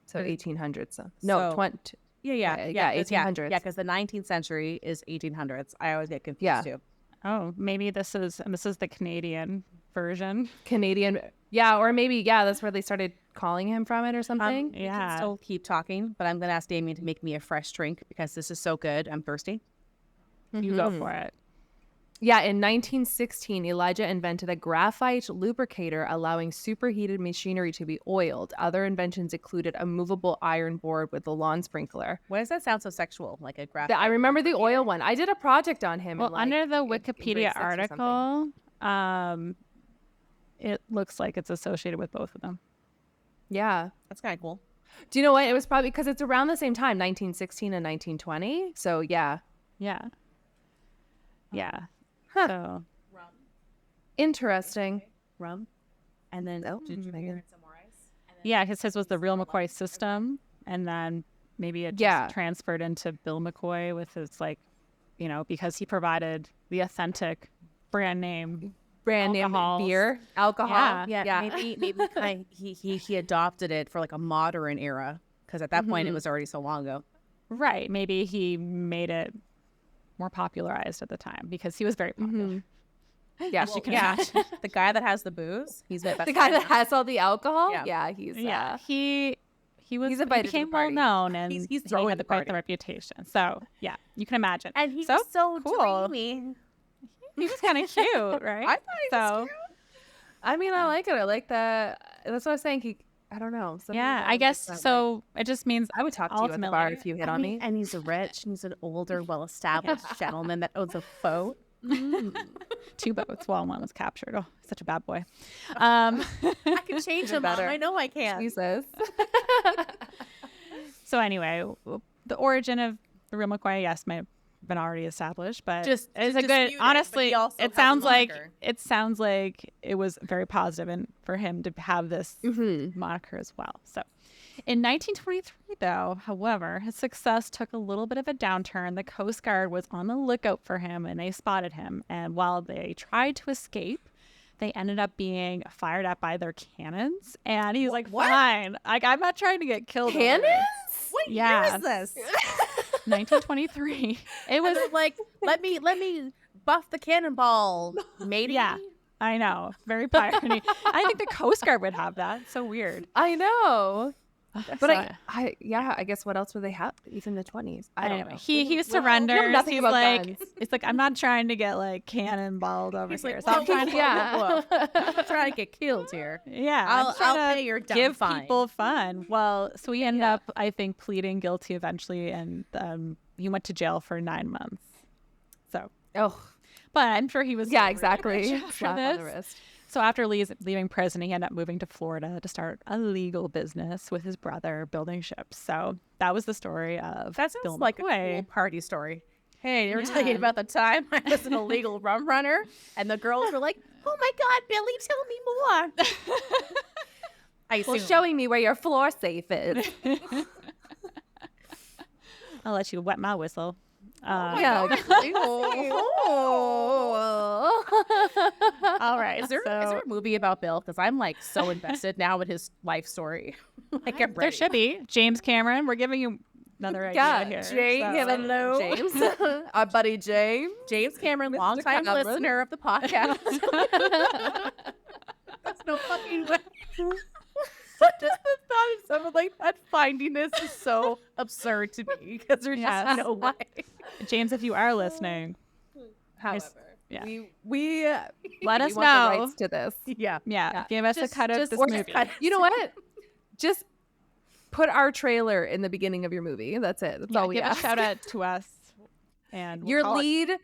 so 1800s. No, 20... Yeah, 1800s. Yeah, because the 19th century is 1800s. I always get confused too. Oh, maybe this is the Canadian version. Or maybe that's where they started calling him from it or something. We can still keep talking, but I'm gonna ask Damien to make me a fresh drink because this is so good. I'm thirsty. You go for it. Yeah, in 1916, Elijah invented a graphite lubricator allowing superheated machinery to be oiled. Other inventions included a movable iron board with a lawn sprinkler. Why does that sound so sexual? Like a graphite? I remember the oil one. I did a project on him. Well, under the Wikipedia article, it looks like it's associated with both of them. Yeah. That's kind of cool. Do you know what? It was probably because it's around the same time, 1916 and 1920. So, yeah. Yeah. Yeah. Huh. So interesting. Rum. And then did you hear it somewhere else? Yeah, his was the real McCoy system, and then maybe it just transferred into Bill McCoy with his because he provided the authentic brand name beer, alcohol. Yeah. Maybe he adopted it for like a modern era because at that point it was already so long ago. Right. Maybe he made it more popularized at the time because he was very popular. Yeah, she can imagine. The guy that has the booze, he's the guy that has all the alcohol. Yeah, he became well known, and he's throwing quite the reputation. So yeah, you can imagine. And he's so cool. dreamy. He was kind of cute, right? I thought he was cute. I mean, I like it. I like that. That's what I was saying. I don't know. I guess so. It just means I would talk to you at the bar if you hit on me. And he's he's an older, well-established gentleman that owns a boat. 2 boats. Well, one was captured. Oh, such a bad boy. I can change him better. I know I can. Jesus. So anyway, the origin of the real McCoy, yes, may have been already established, but it's a good. Honestly, it sounds like it was very positive and for him to have this moniker as well. So, in 1923, though, however, his success took a little bit of a downturn. The Coast Guard was on the lookout for him, and they spotted him. And while they tried to escape, they ended up being fired at by their cannons. And he's like, "Fine, I'm not trying to get killed." Cannons? What year is this? 1923. It was like, let me buff the cannonball, matey. Yeah, I know. Very piratey. I think the Coast Guard would have that. It's so weird. I know. But I guess what else would they have? Even the 20s. I don't know. He surrenders. Nothing about guns. It's like, I'm not trying to get like cannonballed over here. Like, I'm not trying to get killed here. Yeah, I'll pay your dumb give fine. People fun. Well, so he ended up, I think, pleading guilty eventually, and he went to jail for 9 months. So, but I'm sure he was exactly for this. So after leaving prison, he ended up moving to Florida to start a legal business with his brother, building ships. So that was the story of That sounds Bill like McCoy. a cool party story. Hey, you were telling about the time I was an illegal rum runner, and the girls were like, "Oh my God, Billy, tell me more." Well, showing me where your floor safe is. I'll let you wet my whistle. All right. Is there a movie about Bill? Because I'm like so invested now in his life story. Like there should be. James Cameron. We're giving you another idea here. Hello, James. Our buddy James. James Cameron, longtime listener of the podcast. That's no fucking way. Just the thought of someone like that finding this is so absurd to me because there's just no way. James, if you are listening, However, yeah. we let us want know the rights to this. Yeah. Give us a cut of this movie. You know what? Just put our trailer in the beginning of your movie. That's it. That's all we give ask. a shout out to us. And your lead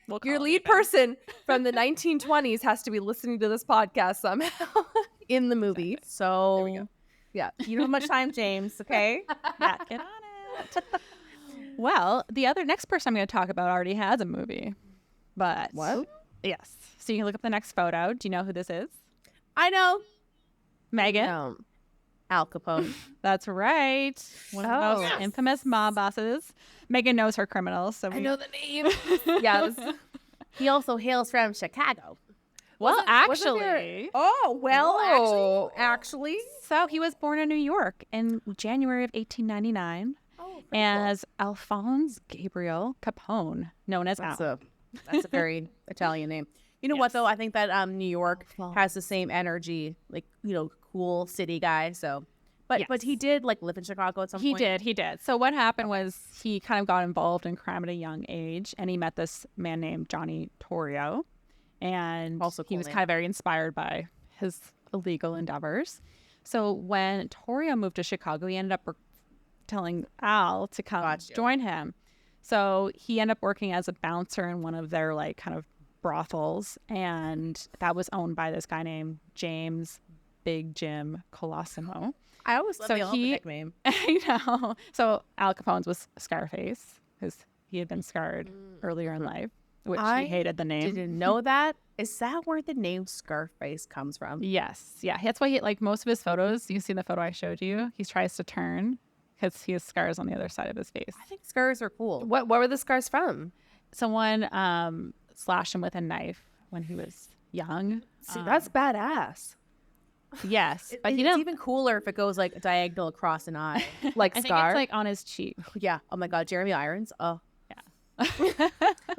person from the 1920s has to be listening to this podcast somehow In the movie. Exactly. So there we go. Yeah. You don't have much time, James, okay? Yeah, get on it. Well, the next person I'm going to talk about already has a movie. But what? Yes. So you can look up the next photo. Do you know who this is? I know. Megan? No. Al Capone. That's right. One of the most infamous mob bosses. Megan knows her criminals. So I know the name. Yes. He also hails from Chicago. Well, Wasn't Actually. So he was born in New York in January of 1899 as Alphonse Gabriel Capone, known as Al. That's a very Italian name. You know what, though? I think that New York has the same energy, like, cool city guy. So, but he did live in Chicago at some point. He did. So what happened was he kind of got involved in crime at a young age, and he met this man named Johnny Torrio, and also he was kind of very inspired by his illegal endeavors. So when Torrio moved to Chicago, he ended up telling Al to come join him. So he ended up working as a bouncer in one of their kind of brothels, and that was owned by this guy named James Big Jim Colosimo. I always love the nickname. I know. So Al Capone's was Scarface because he had been scarred earlier in life, which he hated the name. Didn't know that. Is that where the name Scarface comes from? Yes. Yeah. That's why most of his photos, you see the photo I showed you, he tries to turn because he has scars on the other side of his face. I think scars are cool. What were the scars from? Someone slashed him with a knife when he was young. See, that's badass. Yes. But it's even cooler if it goes diagonal across an eye. I think it's on his cheek. Yeah. Oh my God. Jeremy Irons. Oh. Yeah.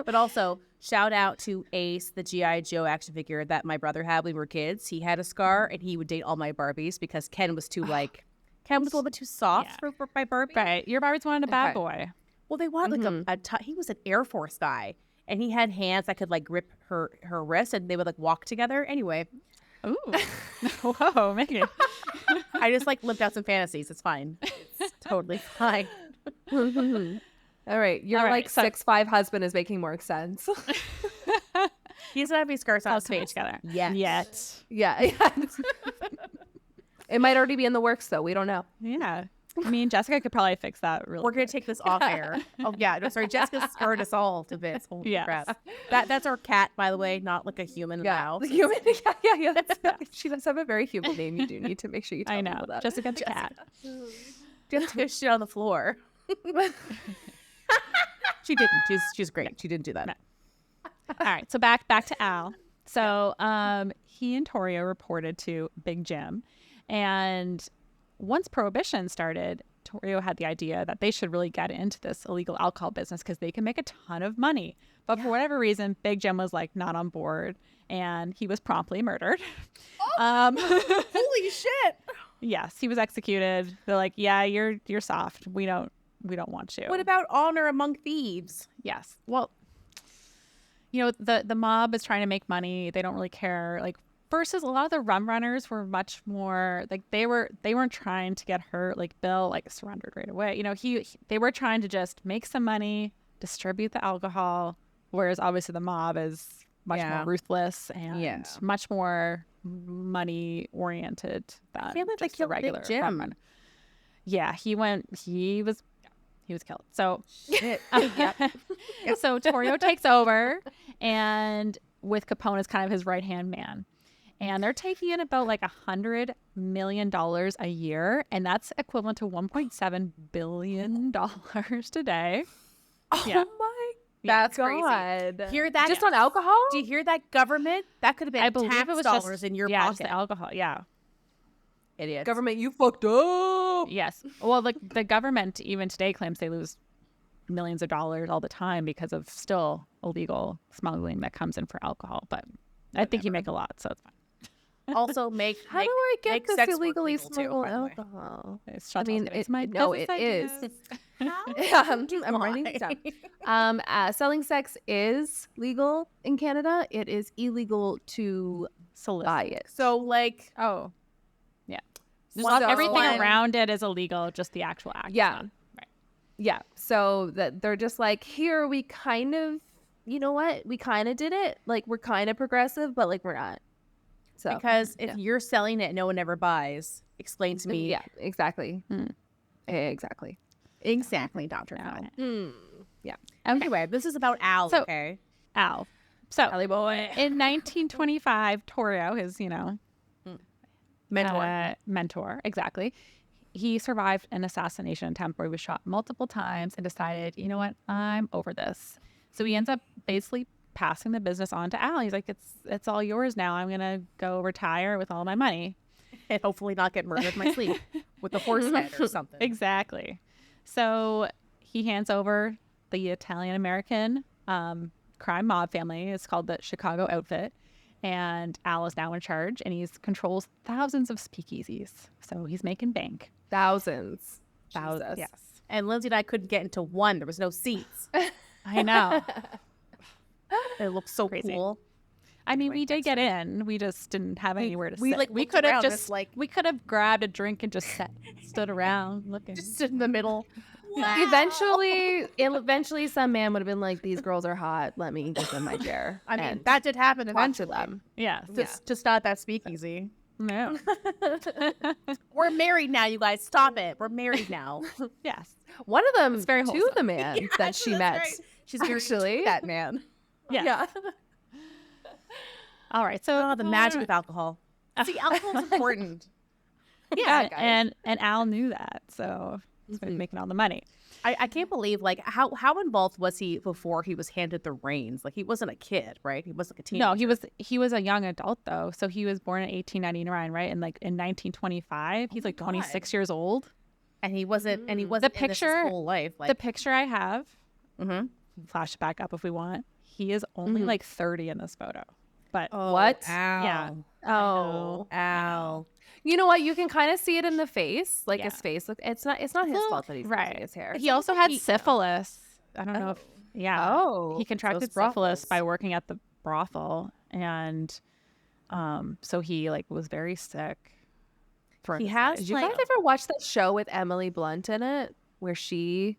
But also, shout out to Ace, the G.I. Joe action figure that my brother had when we were kids. He had a scar, and he would date all my Barbies because Ken was too Ken was a little bit too soft for my Barbie. Right. Your Barbies wanted a bad boy. Well, they want he was an Air Force guy, and he had hands that could grip her wrist, and they would walk together. Anyway. Ooh. Whoa, Megan. I just lived out some fantasies. It's fine. It's totally fine. All right. Your 6'5" husband is making more sense. He doesn't have any scars on his face together. Yet. Yeah. It might already be in the works, though. We don't know. Yeah. Me and Jessica could probably fix that really We're going to take this off air. Oh, yeah. No, sorry. Jessica scarred us all to bits. Holy crap. That's our cat, by the way, not a human in the house. The human. Yeah. She does have a very human name. You do need to make sure you tell people that. Jessica the cat. Jessica shit on the floor. She didn't. She's great. She didn't do that. No. All right. So back to Al. So he and Torrio reported to Big Jim. And once Prohibition started, Torrio had the idea that they should really get into this illegal alcohol business because they can make a ton of money. But for whatever reason, Big Jim was not on board, and he was promptly murdered. Holy shit! Yes, he was executed. They're like, yeah, you're soft. We don't want you. What about honor among thieves? Yes. Well, the mob is trying to make money. They don't really care. Versus a lot of the rum runners were much more they weren't trying to get hurt. Bill surrendered right away. They were trying to just make some money, distribute the alcohol, whereas obviously the mob is much more ruthless and much more money oriented than just the regular rum runner. Yeah, he was killed. So so Torrio takes over, and with Capone as kind of his right hand man. And they're taking in about $100 million a year, and that's equivalent to $1.7 billion today. Oh my That's God. Crazy. Hear that? Just on alcohol? Do you hear that, government? That could have been I believe tax it was dollars just, in your pocket. pocket. Just the alcohol. Yeah. Idiots. Government, you fucked up. Yes. Well, the government even today claims they lose millions of dollars all the time because of still illegal smuggling that comes in for alcohol. But I think you make a lot, so it's fine. Also, make How do I get make this sex work illegally legal too, smuggled by the way. alcohol? It's I mean, it's my no, it business is. ideas. I'm writing it down. Selling sex is legal in Canada. It is illegal to buy it. So, like, Oh, yeah. So- Everything around it is illegal, just the actual act. is Yeah. not. Right. Yeah. So that they're just like, here we kind of, you know what? We kind of did it. Like, we're kind of progressive, but like we're not. So because if you're selling it and no one ever buys, explain to me. yeah, exactly. Exactly. Exactly, Dr. Fowl. Yeah. Anyway, this is about Al, So- okay? Al. So Ellie boy. in 1925, Torrio, his, Mentor. exactly. He survived an assassination attempt where he was shot multiple times and decided, you know what, I'm over this. So he ends up basically passing the business on to Al. He's like, it's all yours now. I'm gonna go retire with all my money. And hopefully not get murdered in my sleep with a horse head or something. Exactly. So he hands over the Italian-American crime mob family. It's called the Chicago Outfit. And Al is now in charge, and he controls thousands of speakeasies. So he's making bank. Thousands. Thousands. Yes. And Lindsay and I couldn't get into one. There was no seats. I know. It looked so Crazy. cool. I mean, we did get in. We just didn't have anywhere to we, sit. like, we looked could have around, just just, like- we could have grabbed a drink and just stood around looking. Just stood in the middle. Eventually, some man would have been like, "These girls are hot. Let me get them my chair." I mean, And that did happen a bunch of eventually. them. Yeah. Just not that speakeasy. No. We're married now, you guys. Stop it. We're married now. Yes. One of them, It's very to wholesome. the man that she that's met. right. She's married to Actually. that man. Yes. Yeah. All right. So Oh, the magic of alcohol. See, alcohol's important. yeah, guys. and Al knew that, so he's making all the money. I can't believe, like, how involved was he before he was handed the reins? Like, he wasn't a kid, right? He wasn't like a teenager. No, he was a young adult though. So he was born in 1899, right? And like in 1925, he's like 26 years old. And he wasn't. And he The wasn't in this his picture, whole life. Like, the picture I have, mm-hmm. flash it back up if we want. He is only like 30 in this photo. But What? yeah, Oh. Ow. You know what? You can kind of see it in the face. Like Yeah. his face. Look, it's not his fault that he's right. losing his hair. he also had syphilis. I don't know if Oh. he contracted those brothels. syphilis by working at the brothel, and so he like was very sick. For He his has, life. Did you like- guys ever watch that show with Emily Blunt in it, where she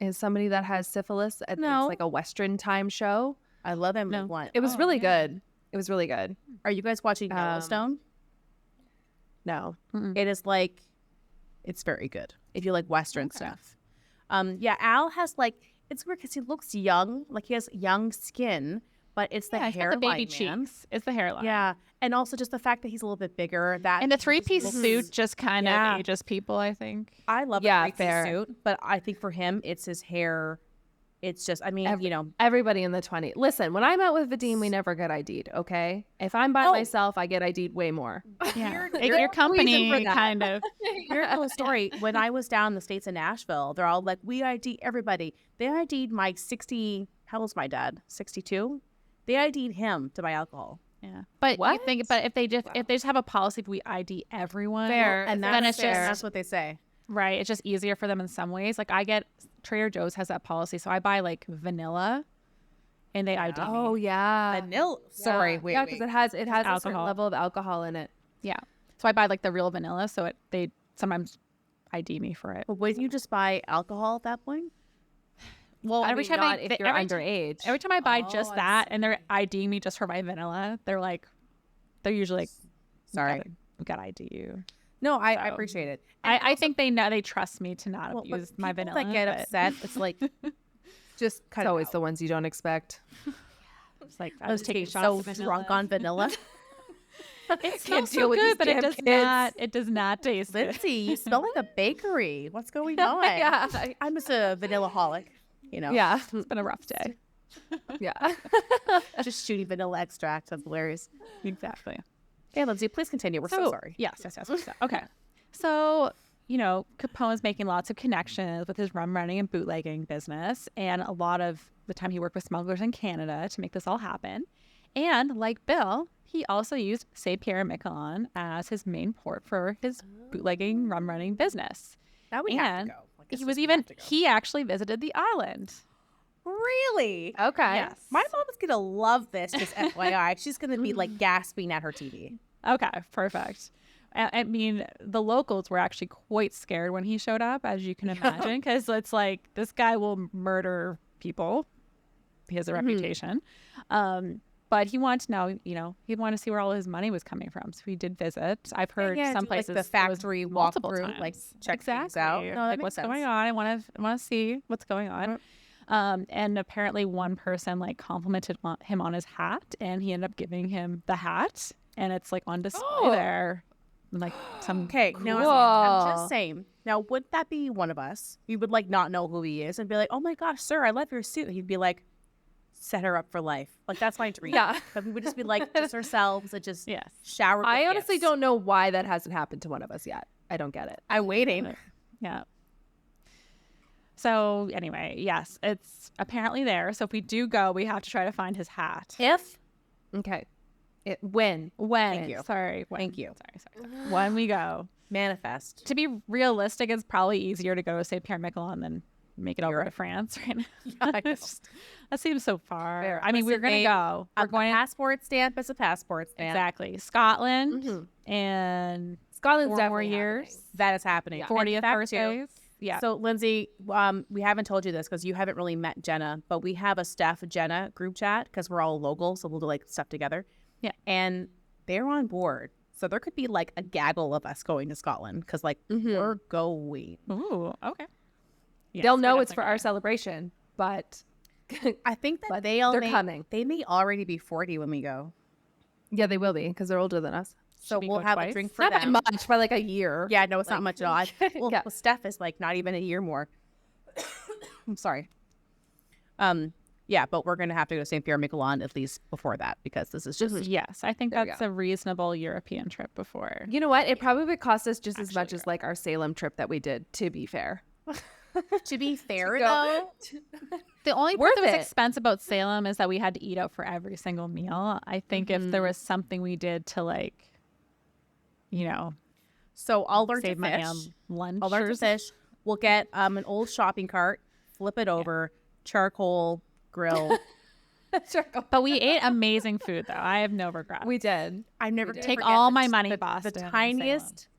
is somebody that has syphilis? No. It's like a Western time show. I love Emily No. Blunt. It was really good. It was really good. Are you guys watching Yellowstone? No. It is like, it's very good if you like Western stuff. Yeah, Al has like, it's weird because he looks young, like he has young skin, but it's the he's got hairline, the baby man. cheeks. It's the hairline. Yeah, and also just the fact that he's a little bit bigger. That And the he just three-piece looks- suit just kind Yeah. of ages people, I think. I love Yeah, a three-piece fair. suit, but I think for him, it's his hair. It's just, I mean, you know, Everybody in the 20s. Listen, when I'm out with Vadim, we never get ID'd, okay? If I'm by Oh. myself, I get ID'd way more. Yeah. You're- Your company for that. kind of. here's a little story. When I was down in the States in Nashville, they're all like, we ID everybody. They ID'd my 60, how old's my dad? 62? They ID'd him to buy alcohol. Yeah. But What? you think, but if they just have a policy, if we ID everyone, Fair. And then that's it's just that's what they say. right. It's just easier for them in some ways. Like I get Trader Joe's has that policy, so I buy like vanilla, and they ID me. Oh, yeah. Vanilla. Sorry, wait, Yeah, because wait. it has a certain Alcohol. level of alcohol in it. Yeah. So I buy like the real vanilla, so they sometimes ID me for it. But wouldn't you just buy alcohol at that point? Well, Every time I if you're underage. every time I buy Oh, just I that, and they're IDing me just for my vanilla, they're usually like, Sorry. we got to ID you. No, I So- appreciate it. I think they trust me to not Well, but abuse my people vanilla. that get but upset, it's like, just cut It's it always out. the ones you don't expect. It's like I was taking so drunk on vanilla. It Can't smells deal so with good, these but it damn does kids. not. It does not taste good. Lindsay, you smell like a bakery. What's going on? Yeah. I'm just a vanilla-holic, you know. Yeah. It's been a rough day. Yeah. Just shooting vanilla extract. That's hilarious. Exactly. Hey, Lindsay, please continue. We're so sorry. Yes. Okay. So, Capone's making lots of connections with his rum running and bootlegging business. And a lot of the time he worked with smugglers in Canada to make this all happen. And like Bill, he also used Saint-Pierre-et-Miquelon as his main port for his bootlegging rum running business. That would have to go. He actually visited the island. Really? Okay. Yes. My mom is gonna love this. Just FYI, she's gonna be like gasping at her TV. Okay, perfect. I mean, the locals were actually quite scared when he showed up, as you can imagine, because it's like, this guy will murder people. He has a reputation. But he wanted to know, he wanted to see where all his money was coming from. So he did visit. I've heard some places, like the factory multiple walkthrough, times. like check things out. No, like, what's going on? I want to see what's going on. And apparently one person like complimented him on his hat, and he ended up giving him the hat, and it's like on display there. Like some No, I'm just saying. Now, would that be one of us? We would like not know who he is and be like, "Oh my gosh, sir, I love your suit." He'd be like, "Set her up for life." Like, that's my dream. Yeah. But we would just be like, just ourselves and just shower. I honestly gifts. don't know why that hasn't happened to one of us yet. I don't get it. I'm waiting. Yeah. So anyway, yes, it's apparently there. So if we do go, we have to try to find his hat. Okay. When? Thank you. Sorry. Thank you. Sorry. When we go. Manifest. To be realistic, it's probably easier to go to Saint-Pierre-et-Miquelon than make it over to France right now. That seems so far. Fair. I mean, we're going to go. We're going a passport stamp is a passport stamp. Exactly. Scotland and Scotland's 4 more definitely years. happening. That is happening. Yeah. 40th And birthdays. Yeah. So, Lindsay, we haven't told you this because you haven't really met Jenna, but we have a Steph Jenna group chat because we're all local, so we'll do like stuff together. Yeah. And they're on board. So there could be like a gaggle of us going to Scotland because like we're going. Ooh, okay. Yes, They'll know we're it's for our definitely celebration, but I think that But they're coming. They may already be 40 when we go. yeah, they will be because they're older than us. So we we'll go have twice? a drink for Not by them. much, by like a year. Yeah, no, it's not much at all. Well, Yeah. Steph is like not even a year more. I'm sorry. Yeah, but we're gonna have to go to Saint-Pierre-et-Miquelon at least before that because this is just Yes, I think There we that's a reasonable European trip before. You know what? It probably would cost us just as Actually much as like our Salem trip that we did, to be fair. to be fair go- though. The only Worth part that was it. expensive about Salem is that we had to eat out for every single meal. I think if there was something we did to like, So I'll learn save to money fish. on lunch. I'll learn to fish. We'll get an old shopping cart, flip it over, charcoal grill. But we ate amazing food though. I have no regrets. We did. I've never Take forget all the- my money, the, Boston. The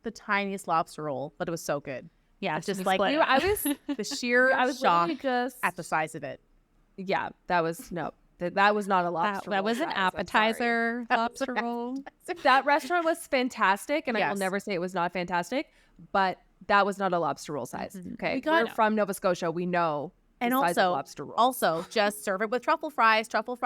and tiniest lobster roll, but it was so good. Yeah, It's just we like split you- it. I was, The sheer I was shock literally just at the size of it. Yeah, that was that was not a lobster. that roll, was an guys. I'm sorry. appetizer lobster roll. That restaurant was fantastic, and I will Yes. never say it was not fantastic, but that was not a lobster roll size. Okay, We got- we're from Nova Scotia. We know And the size of also, lobster roll. also just serve it with truffle fries, truffle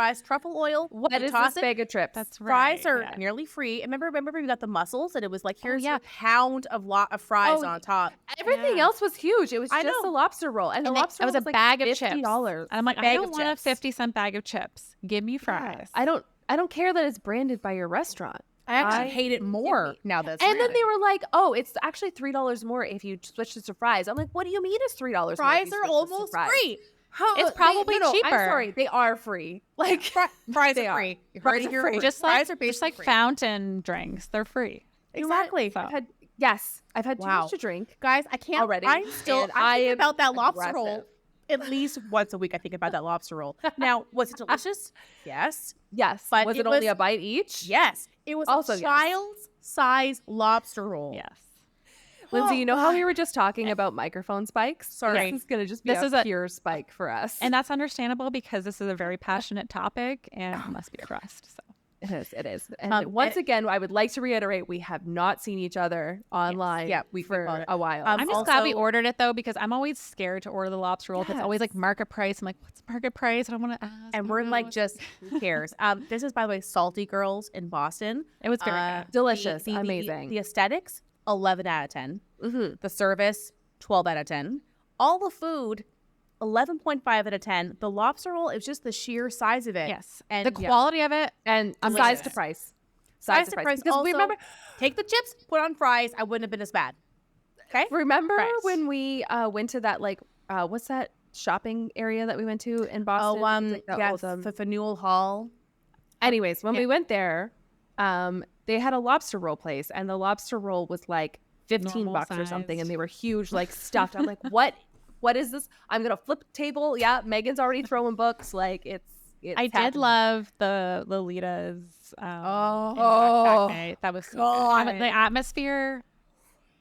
oil. What You is toss this it. bag of chips? That's right. Fries are yeah. nearly free. And remember we got the mussels, and it was like here's yeah. a pound of fries Oh, on top. Everything else was huge. It was I just know. a lobster roll, and the lobster It was roll a like bag of chips. $50. And I'm like, I Bag don't of want chips. a 50-cent bag of chips. Give me fries. I don't care that it's branded by your restaurant. I actually hate it more now that's And then they were like, "Oh, it's actually $3 more if you switch this to fries." I'm like, "What do you mean it's $3 more?" fries if you are switch this to almost fries? free. It's probably No, cheaper. I'm sorry, they are free. Like Fries They are are. free. You Fries heard it are here free. first. just fries are like basically free. fountain drinks. They're free. Exactly. So- I've had too Wow. much to drink. Guys, I can't Already. I'm still And I think I am about that lobster aggressive. roll. At least once a week I think about that lobster roll. Now, was it delicious? Yes. Yes, But was it it only was- a bite each? Yes. It was Also, a yes. child's size lobster roll. Yes. Lindsay, you know how God. we were just talking about microphone spikes? Sorry. This is gonna just be This a is a- pure spike for us. And that's understandable because this is a very passionate topic and it must be addressed. So it is. It is. And and- once again, I would like to reiterate: we have not seen each other online. Yeah, we for got it. a while. I'm just glad we also- ordered it though because I'm always scared to order the lobster roll. 'Cause It's always like Yes. market price. I'm like, what's market price? I don't want to ask. And I we're don't know like, what's- just who cares? This is, by the way, Salty Girls in Boston. It was very Uh, good. Delicious, the- amazing. The aesthetics, 11 out of 10. Mm-hmm. The service, 12 out of 10. All the food, 11.5 out of 10. The lobster roll, it was just the sheer size of it. Yes. And The quality of it. And Delicious. size to price. Size to price. Because Also, we remember take the chips, put on fries. I wouldn't have been as bad. Okay? Fries. when we went to that what's that shopping area that we went to in Boston? Oh, It's like that yes, old, the Faneuil Hall. anyways, when Yeah. we went there, they had a lobster roll place, and the lobster roll was like $15 or something, and they were huge, like stuffed. I'm like, what is this? I'm gonna flip a table. Yeah, Megan's already throwing books. Like it's I happening. did love the Lolitas. That was so good. The atmosphere.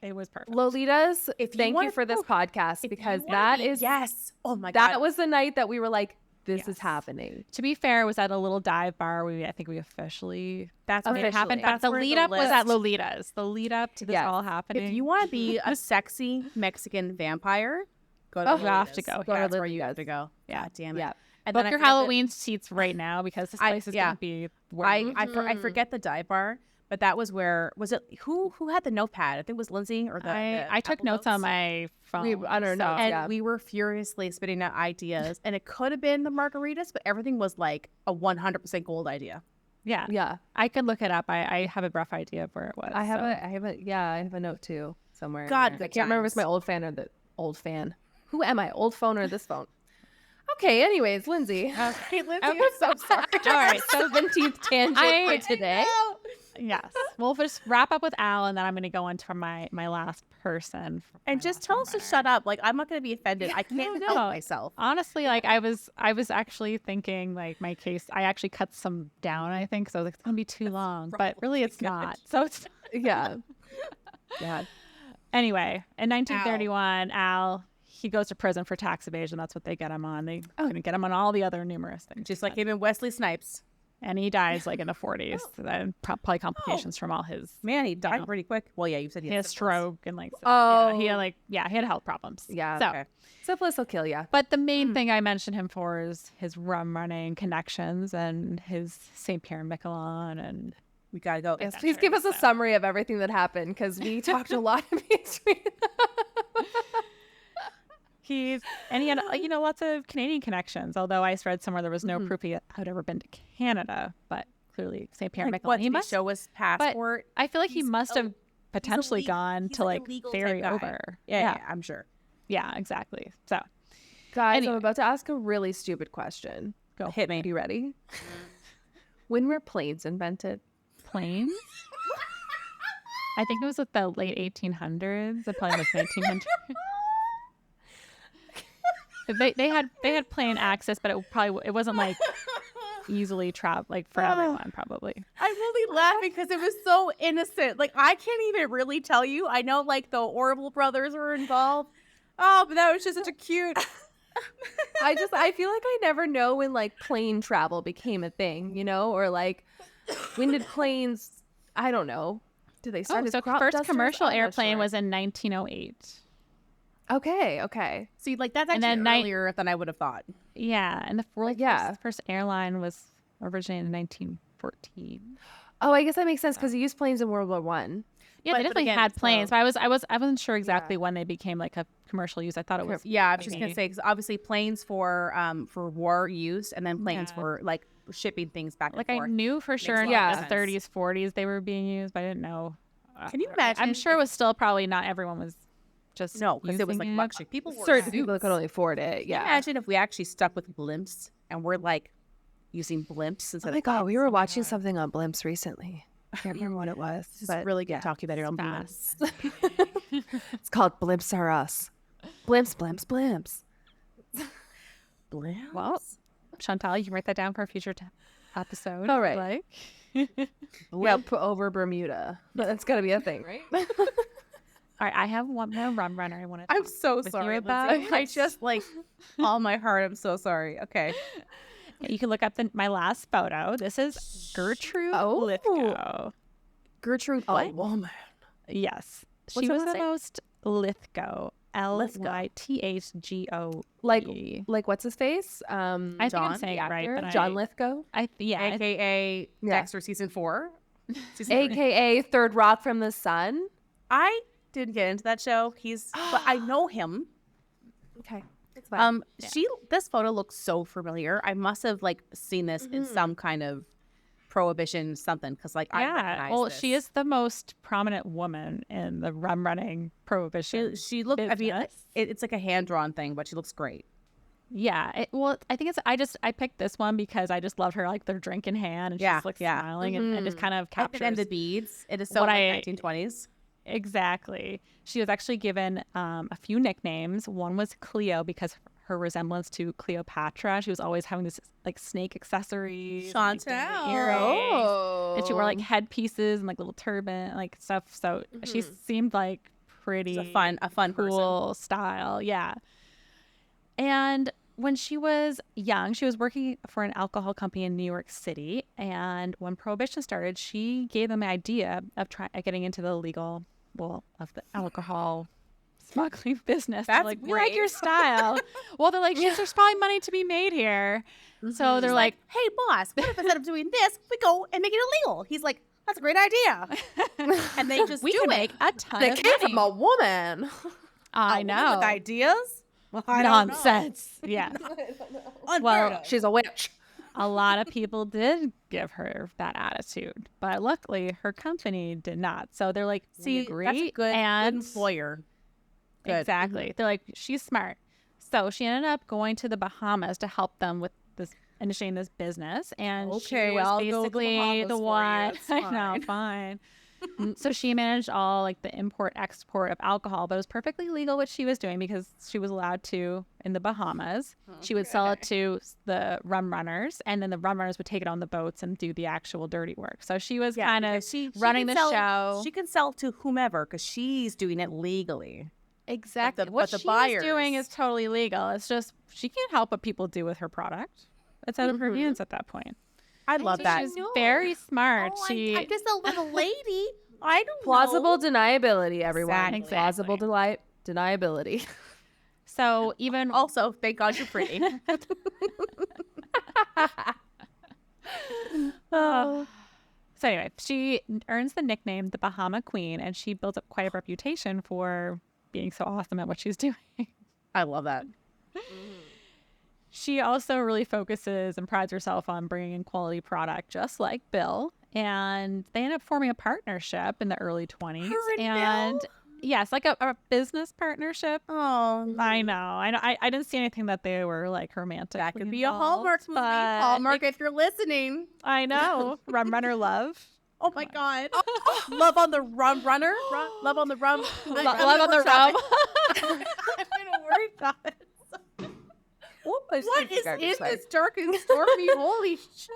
It was perfect. Lolitas, thank you for this podcast, because that is yes. Oh my god, that was the night that we were like, this is happening. To be fair, it was at a little dive bar. I think we officially that's when it happened. But the lead up was at Lolitas. The lead up to this all happening. If you want to be a sexy Mexican vampire, go to you have to go. That's where you have to go. Yeah, God damn it. Yeah. And book your Halloween seats right now, because this place is going to be. I forget the dive bar. But that was where, was it, who had the notepad? I think it was Lindsay or I took notes on my phone. I don't know. And we were furiously spitting out ideas. And it could have been the margaritas, but everything was like a 100% gold idea. Yeah. Yeah. I could look it up. I have a rough idea of where it was. I have a note too somewhere. God, I can't remember if it's my old fan or the old fan. Who am I? Old phone or this phone? Okay, anyways, Lindsay. Okay, Lindsay, I'm so sorry. All right, so 17th tangent for today. Yes. We'll just wrap up with Al, and then I'm going to go into my last person. And just tell us to shut up. Like, I'm not going to be offended. I can't help myself. Honestly, like, I was actually thinking, like, my case, I actually cut some down, I think, so it's going to be too long. But really, it's not. So it's... Yeah. Anyway, in 1931, Al, he goes to prison for tax evasion. That's what they get him on. They couldn't get him on all the other numerous things. Just like him and Wesley Snipes. And he dies like in the 40s. Then probably complications from all his. Man, he died pretty quick. Well, yeah, you said he had a stroke and like. He had health problems. Yeah. So syphilis will kill you. But the main thing I mentioned him for is his rum running connections and his St. Pierre and Miquelon, and we gotta go. Yes, please give us a summary of everything that happened, because we talked a lot in between. He had, lots of Canadian connections, although I read somewhere there was no proof he had ever been to Canada, but clearly St. Pierre and Miquelon. He must show his passport. I feel like he must have potentially gone to like ferry over. Yeah, I'm sure. Yeah, exactly. So, guys, anyway. I'm about to ask a really stupid question. Go. Hit me. Are you ready? When were planes invented? Planes? I think it was like the late 1800s. It probably was 1900s. They had plane access, but it wasn't like easily travel like for everyone probably. I'm really laughing because it was so innocent. Like, I can't even really tell you. I know like the Orville brothers were involved. Oh, but that was just such a cute. I feel like I never know when like plane travel became a thing, or like when did planes? I don't know. Did they start? So first commercial airplane was in 1908. Okay. See, like that's actually earlier than I would have thought. Yeah, and the first airline was originated in 1914. Oh, I guess that makes sense because they used planes in World War I. Yeah, they definitely had planes, but I wasn't sure exactly when they became like a commercial use. I thought it was. Yeah, I was just gonna say because obviously planes for war use, and then planes for like shipping things back and forth. I knew for sure in the 30s, 40s they were being used, but I didn't know. Can you imagine? I'm sure it was still probably not everyone was. Just because it was like luxury. People certain people could only afford it. Yeah. Can you imagine if we actually stuck with blimps and we're like using blimps instead of. Oh my god, we were watching something on blimps recently. I can't remember what it was. It's really good talking about it on blimps. It's called Blimps Are Us. Blimps. Blimps. Well, Chantal, you can write that down for a future episode. All right. Blimp over Bermuda. That's got to be a thing, right? All right, I have one more rum runner I want to talk I'm so sorry about. I just like all my heart. I'm so sorry. Okay. You can look up my last photo. This is Gertrude Lithgow. Gertrude what? Woman. Yes. She was the most Lithgow. Lythgo. Like what's his face? I think I'm saying it right, but John Lithgow. AKA Dexter season 4. AKA Third Rock from the Sun. I didn't get into that show. But I know him. Okay. It's fine. This photo looks so familiar. I must have like seen this in some kind of Prohibition something because like I recognize this. She is the most prominent woman in the rum running Prohibition. She looked. I mean, it's like a hand drawn thing, but she looks great. Well, I think I picked this one because I just loved her, like their drink in hand, and she's like smiling and just kind of captures. And the beads. It is so like 1920s. Exactly. She was actually given a few nicknames. One was Cleo because her resemblance to Cleopatra. She was always having this like snake accessories, Chantal, like, earrings, and she wore like headpieces and like little turban, like stuff. So she seemed like pretty a fun cool person. style. Yeah. And when she was young, she was working for an alcohol company in New York City. And when Prohibition started, she gave them the idea of getting into the legal, of the alcohol smuggling business. That's like, we great. like your style. Well, they're like, there's probably money to be made here. So they're like, hey, boss, what if instead of doing this, we go and make it illegal? He's like, that's a great idea. And they just we do can it. make a ton They of came money. from a woman. I know. With ideas? Well, Nonsense. Yeah. Well, She's a witch. A lot of people did give her that attitude, but luckily her company did not. So they're like, see, agree, that's a good employer. Good. Exactly. They're like, she's smart. So she ended up going to the Bahamas to help them with this, initiating this business. And she was basically the one. I know, fine. So she managed all like the import export of alcohol, but it was perfectly legal what she was doing because she was allowed to in the Bahamas. She would sell it to the rum runners, and then the rum runners would take it on the boats and do the actual dirty work. So she was kind of running the show. She can sell to whomever because she's doing it legally. Exactly. What she's doing is totally legal. It's just she can't help what people do with her product. It's out of her hands at that point. I love that. She's very smart. I'm just a little lady. I don't Plausible know. deniability, everyone. Exactly. Plausible deniability. So even also, thank God you're pretty. So anyway, she earns the nickname the Bahama Queen, and she builds up quite a reputation for being so awesome at what she's doing. I love that. She also really focuses and prides herself on bringing in quality product, just like Bill. And they end up forming a partnership in the early 20s. Bill? Yes, like a business partnership. Oh, I know. I didn't see anything that they were like romantic. that could be a Hallmark movie. Hallmark, if you're listening. I know. Rum Runner Love. Oh my God. Love on the Rum Runner. Love on the Rum. Love on the Rum. I'm gonna worry about it. What is in this dark and stormy? Holy shit.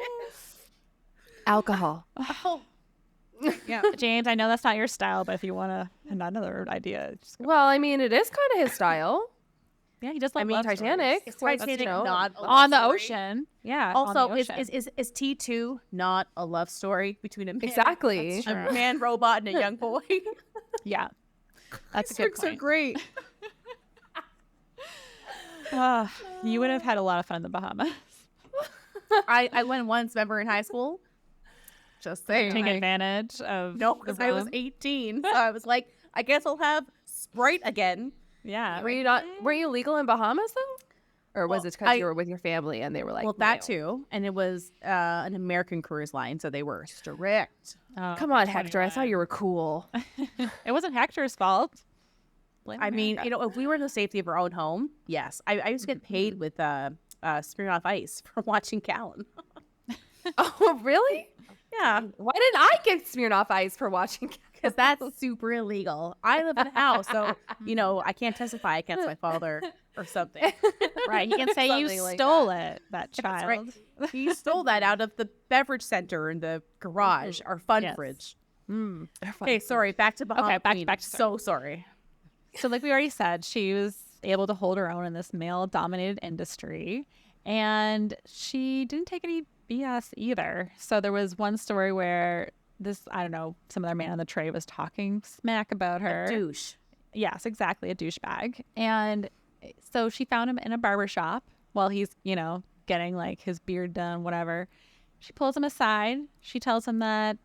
Alcohol. Oh. Yeah, James, I know that's not your style, but if you want another idea, just go. Well, I mean, it is kind of his style. Yeah, he just loves Titanic. Is Titanic not a love on the story? ocean. Yeah. Also, on the ocean. is T2 not a love story between a man, Exactly. That's a man robot and a young boy? Yeah. That's a good Jokes are point. great. You would have had a lot of fun in the Bahamas. I went once, remember, in high school. Just saying. Take advantage of No, because I was 18. So I was like, I guess I'll have Sprite again. Yeah. Were you legal in Bahamas though? Or was it because you were with your family and they were like, well, that too. And it was an American cruise line, so they were strict. Oh, Come on, Hector. I thought you were cool. It wasn't Hector's fault. I mean, if we were in the safety of our own home, yes. I used to get paid with Smirnoff Ice for watching Callan. Oh, really? Yeah. Why didn't I get Smirnoff Ice for watching? Because that's super illegal. I live in a house, so, I can't testify against my father or something. Right. He can say you stole it, that child. Right. He stole that out of the beverage center in the garage, our fun fridge. Okay, sorry. Back to Bahama. Okay, back to so sorry. So like we already said, she was able to hold her own in this male-dominated industry, and she didn't take any BS either. So there was one story where some other man on the tray was talking smack about her. A douche. Yes, exactly, a douchebag. And so she found him in a barbershop while he's, getting like his beard done, whatever. She pulls him aside. She tells him that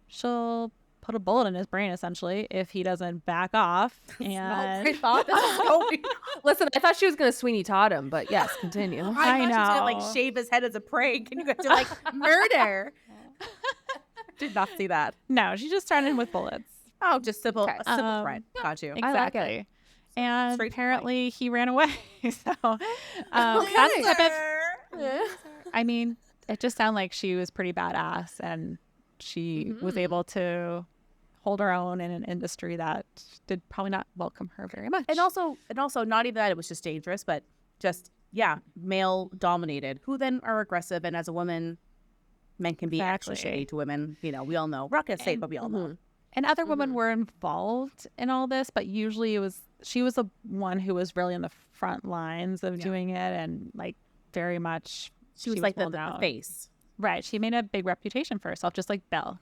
she'll put a bullet in his brain, essentially, if he doesn't back off. And I thought this was going. Listen, I thought she was going to Sweeney Todd him, but yes, continue. I thought she was going to shave his head as a prank, and you got to murder. Did not see that. No, she just started him with bullets. Oh, just simple threat. Got you. Exactly. And Straight to the apparently he ran away. So that's the type of, I mean, it just sounded like she was pretty badass, and she was able to hold her own in an industry that did probably not welcome her very much. And also not even that it was just dangerous, but just, male dominated, who then are aggressive. And as a woman, men can be actually shitty to women. You know, we all know. We're not going to say it, but we all know. And other women were involved in all this, but usually she was the one who was really in the front lines of doing it, and like very much she was like the face. Right. She made a big reputation for herself, just like Belle.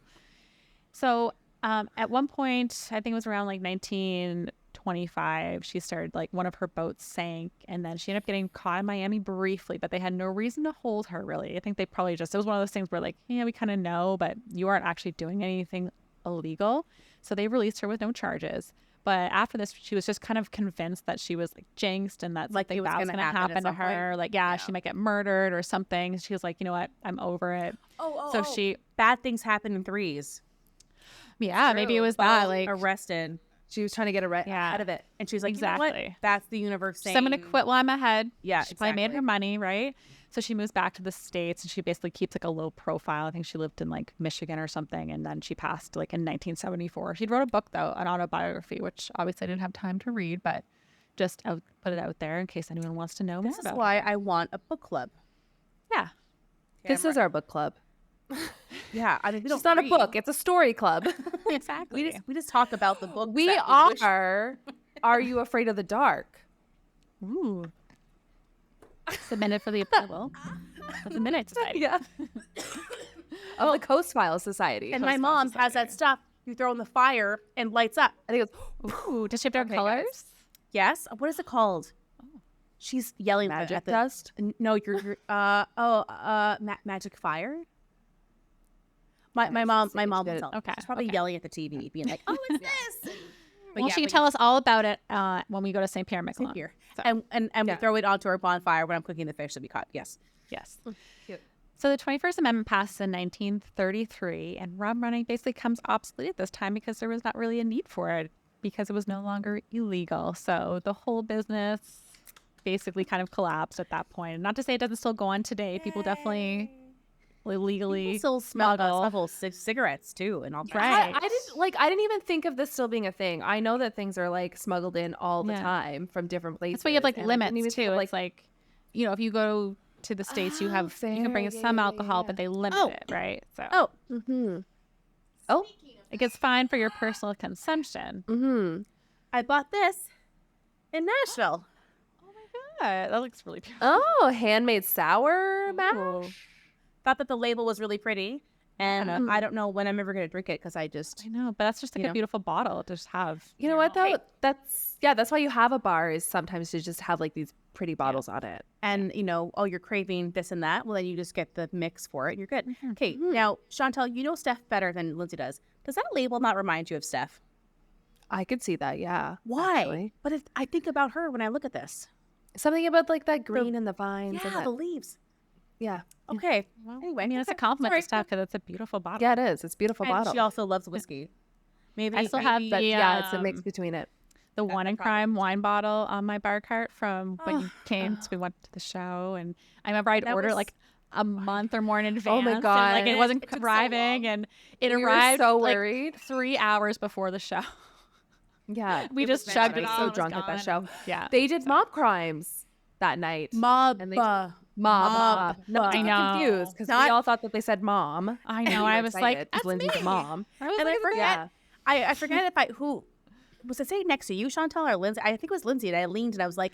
So at one point, I think it was around like 1925, she started, like, one of her boats sank, and then she ended up getting caught in Miami briefly, but they had no reason to hold her, really. I think they probably just, it was one of those things where, like, yeah, we kind of know, but you aren't actually doing anything illegal. So they released her with no charges. But after this, she was just kind of convinced that she was like jinxed, and that something bad was going to happen to her. Like, she might get murdered or something. She was like, you know what? I'm over it. She bad things happen in threes. Yeah, maybe it was that. Like, arrested. She was trying to get out of it. And she was like, exactly. You know what? That's the universe saying. So I'm going to quit while I'm ahead. Yeah, she probably made her money, right? So she moves back to the States, and she basically keeps like a low profile. I think she lived in like Michigan or something, and then she passed like in 1974. She wrote a book, though, an autobiography, which obviously I didn't have time to read, but just put it out there in case anyone wants to know more about. This is why I want a book club. Yeah. This is our book club. Yeah, I mean, it's not a book; it's a story club. Exactly. We just talk about the book. We are. Are You Afraid of the Dark? Ooh. Submitted for the approval of the Midnight Society. Yeah. Of the Coast Files Society. And my mom has that stuff you throw in the fire and lights up. I think it's. Ooh, does she have different colors? Guys. Yes. What is it called? She's yelling Magic dust. No, you're magic fire. My mom will tell. Okay. She's probably yelling at the TV, being like, "Oh, it's this." Well, she can tell us all about it when we go to St. Pierre, Miquelon. St. Pierre. So. And we throw it onto our bonfire when I'm cooking the fish that we caught. Yes. Cute. So the 21st Amendment passed in 1933, and rum running basically comes obsolete at this time because there was not really a need for it because it was no longer illegal. So the whole business basically kind of collapsed at that point. Not to say it doesn't still go on today. People definitely illegally still smuggle cigarettes too, and all that. Right. I didn't even think of this still being a thing. I know that things are like smuggled in all the time from different places. That's why you have like limits too. It's like, you know, if you go to the States, you can bring some alcohol, but they limit it, right? So it gets fined for your personal consumption. I bought this in Nashville. Oh my god, that looks really beautiful. Oh, handmade sour mash. Thought that the label was really pretty, and I don't know when I'm ever going to drink it because I know, but that's just like a beautiful bottle to just have. You know what though? Hey. That's why you have a bar, is sometimes to just have like these pretty bottles on it. And you know, you're craving this and that. Well, then you just get the mix for it. And you're good. Okay, now Chantal, you know Steph better than Lindsay does. Does that label not remind you of Steph? I could see that. Yeah. Why? Actually. But I think about her when I look at this. Something about like that green and the vines. Yeah, and the leaves. Yeah. Okay. Well, anyway, I mean, it's a compliment to Steph because it's a beautiful bottle. Yeah, it is. It's a beautiful bottle. She also loves whiskey. Maybe I still have the it's a mix between it. The One in Crime wine bottle on my bar cart from when you came. So we went to the show, and I remember I'd order like a month or more in advance. Oh my god! And, like it wasn't arriving, and it arrived so worried. Like 3 hours before the show. Yeah, we just chugged it. So drunk at that show. Yeah, they did mob crimes that night. Mob. Mob. No, I know. Confused because we all thought that they said mom. I know. I was like, that's Lindsay's me. a mom. I forget. I forget who was it sitting next to you, Chantal, or Lindsay? I think it was Lindsay, and I leaned and I was like,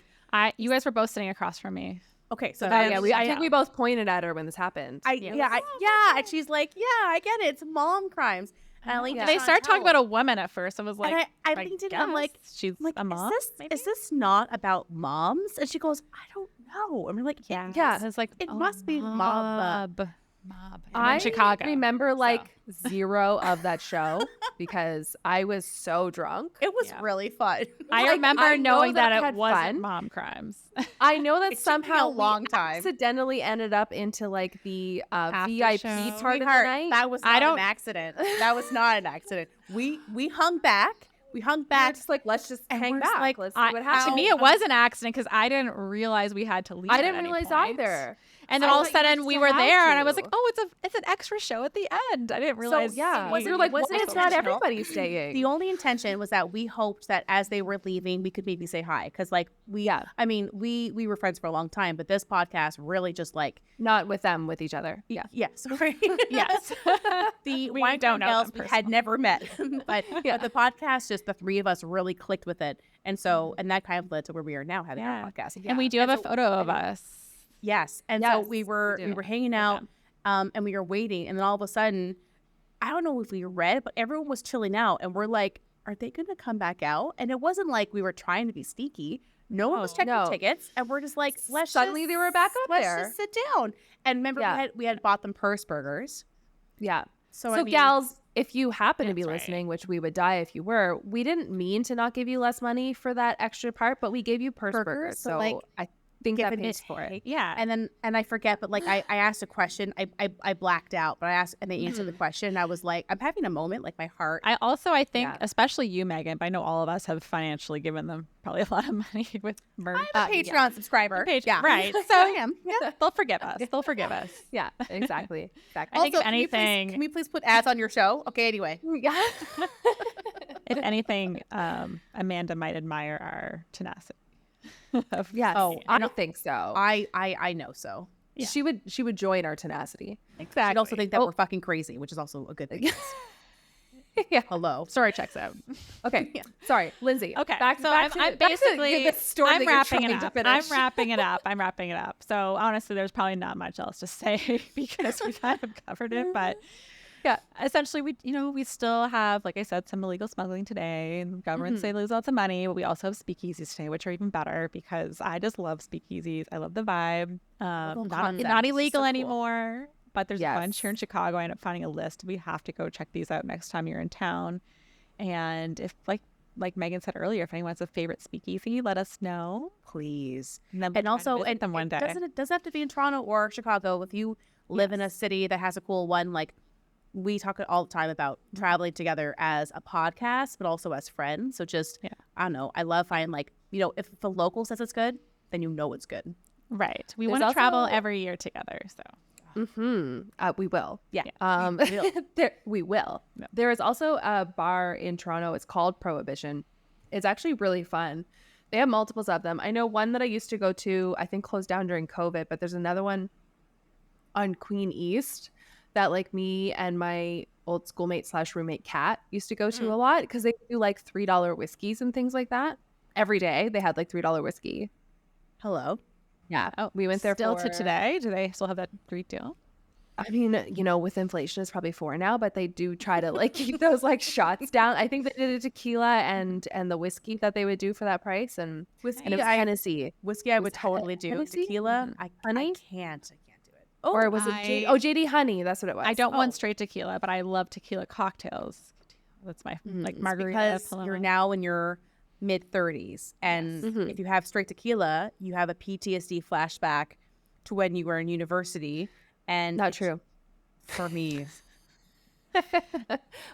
you guys were both sitting across from me. Okay, so I think we both pointed at her when this happened. And she's like, yeah, I get it. It's mom crimes. And they started talking about a woman at first. I was like, I leaned in. I'm like, she's a mom. Is this not about moms? And she goes, I don't know. And we're like, yeah. It's like it must be mob. I in Chicago. Remember zero of that show because I was so drunk. It was really fun. I remember knowing that it wasn't mom crimes. I know that somehow long time accidentally ended up into like the VIP part of the night. That was not an accident. That was not an accident. We hung back. We hung back. Just like, let's just hang we're just back. like, Let's see what happens. To me, it was an accident because I didn't realize we had to leave. I didn't realize either. And then all of a sudden we were there, and I was like, "Oh, it's an extra show at the end." I didn't realize. So, yeah, you're like, it's not everybody staying. The only intention was that we hoped that as they were leaving, we could maybe say hi, because like I mean, we were friends for a long time, but this podcast really just like not with them, with each other. Yeah. Yes. Right. Yes. The We wine don't know girls them we had never met, but the podcast, just the three of us really clicked with it, and so and that kind of led to where we are now having our podcast. And we do have a photo of us. Yes. And so we were hanging out and we were waiting. And then all of a sudden, I don't know if we read, but everyone was chilling out. And we're like, are they going to come back out? And it wasn't like we were trying to be sneaky. No one was checking tickets. And we're just like, suddenly they were back up there. Let's just sit down. And remember, we had bought them purse burgers. Yeah. So I mean, gals, if you happen to be listening, which we would die if you were, we didn't mean to not give you less money for that extra part, but we gave you purse burgers. So like, I think that pays for it. Yeah. And I forget, but like I asked a question. I blacked out, but I asked and they answered the question. And I was like, I'm having a moment, like my heart. I think, especially you, Megan, but I know all of us have financially given them probably a lot of money with merch. I'm a Patreon subscriber. Yeah. Right. So I am. Yeah. They'll forgive us. They'll forgive us. Yeah, exactly. I think if anything, can we please put ads on your show? Okay, anyway. Yeah. If anything, Amanda might admire our tenacity. Yes. Oh, I don't think so. I know so. Yeah. She would join our tenacity. Exactly. She'd also think that we're fucking crazy, which is also a good thing. Yeah. Hello. Story checks out. Okay. Yeah. Sorry, Lindsay. Okay. I'm basically I'm wrapping it up. I'm wrapping it up. So honestly, there's probably not much else to say because we kind of covered it. But yeah, essentially, we still have, like I said, some illegal smuggling today, and governments say lose lots of money. But we also have speakeasies today, which are even better because I just love speakeasies. I love the vibe. Not illegal anymore. But there's a bunch here in Chicago. I ended up finding a list. We have to go check these out next time you're in town. And if, like Megan said earlier, if anyone has a favorite speakeasy, let us know, please. And also, them one day. It doesn't have to be in Toronto or Chicago. If you live in a city that has a cool one, like we talk all the time about traveling together as a podcast, but also as friends. So just, I don't know. I love finding if the local says it's good, then it's good. Right. We want to travel every year together. So. We will. Yeah. We will. No. There is also a bar in Toronto. It's called Prohibition. It's actually really fun. They have multiples of them. I know one that I used to go to, I think closed down during COVID, but there's another one on Queen East that like me and my old schoolmate / roommate Kat used to go to a lot because they do like $3 whiskeys and things like that. Every day they had like $3 whiskey. Hello. Yeah. Oh, we went there still to today. Do they still have that $3 deal? I mean, with inflation, it's probably 4 now, but they do try to like keep those like shots down. I think they did a tequila and the whiskey that they would do for that price, and whiskey. And it was Hennessy. Whiskey, I would totally do. Hennessy? Tequila, Honey? I can't do it. Oh, or was it JD Honey? That's what it was. I don't want straight tequila, but I love tequila cocktails. That's my like margarita. Because you're now in your mid-30s, and if you have straight tequila, you have a PTSD flashback to when you were in university. And not true for me.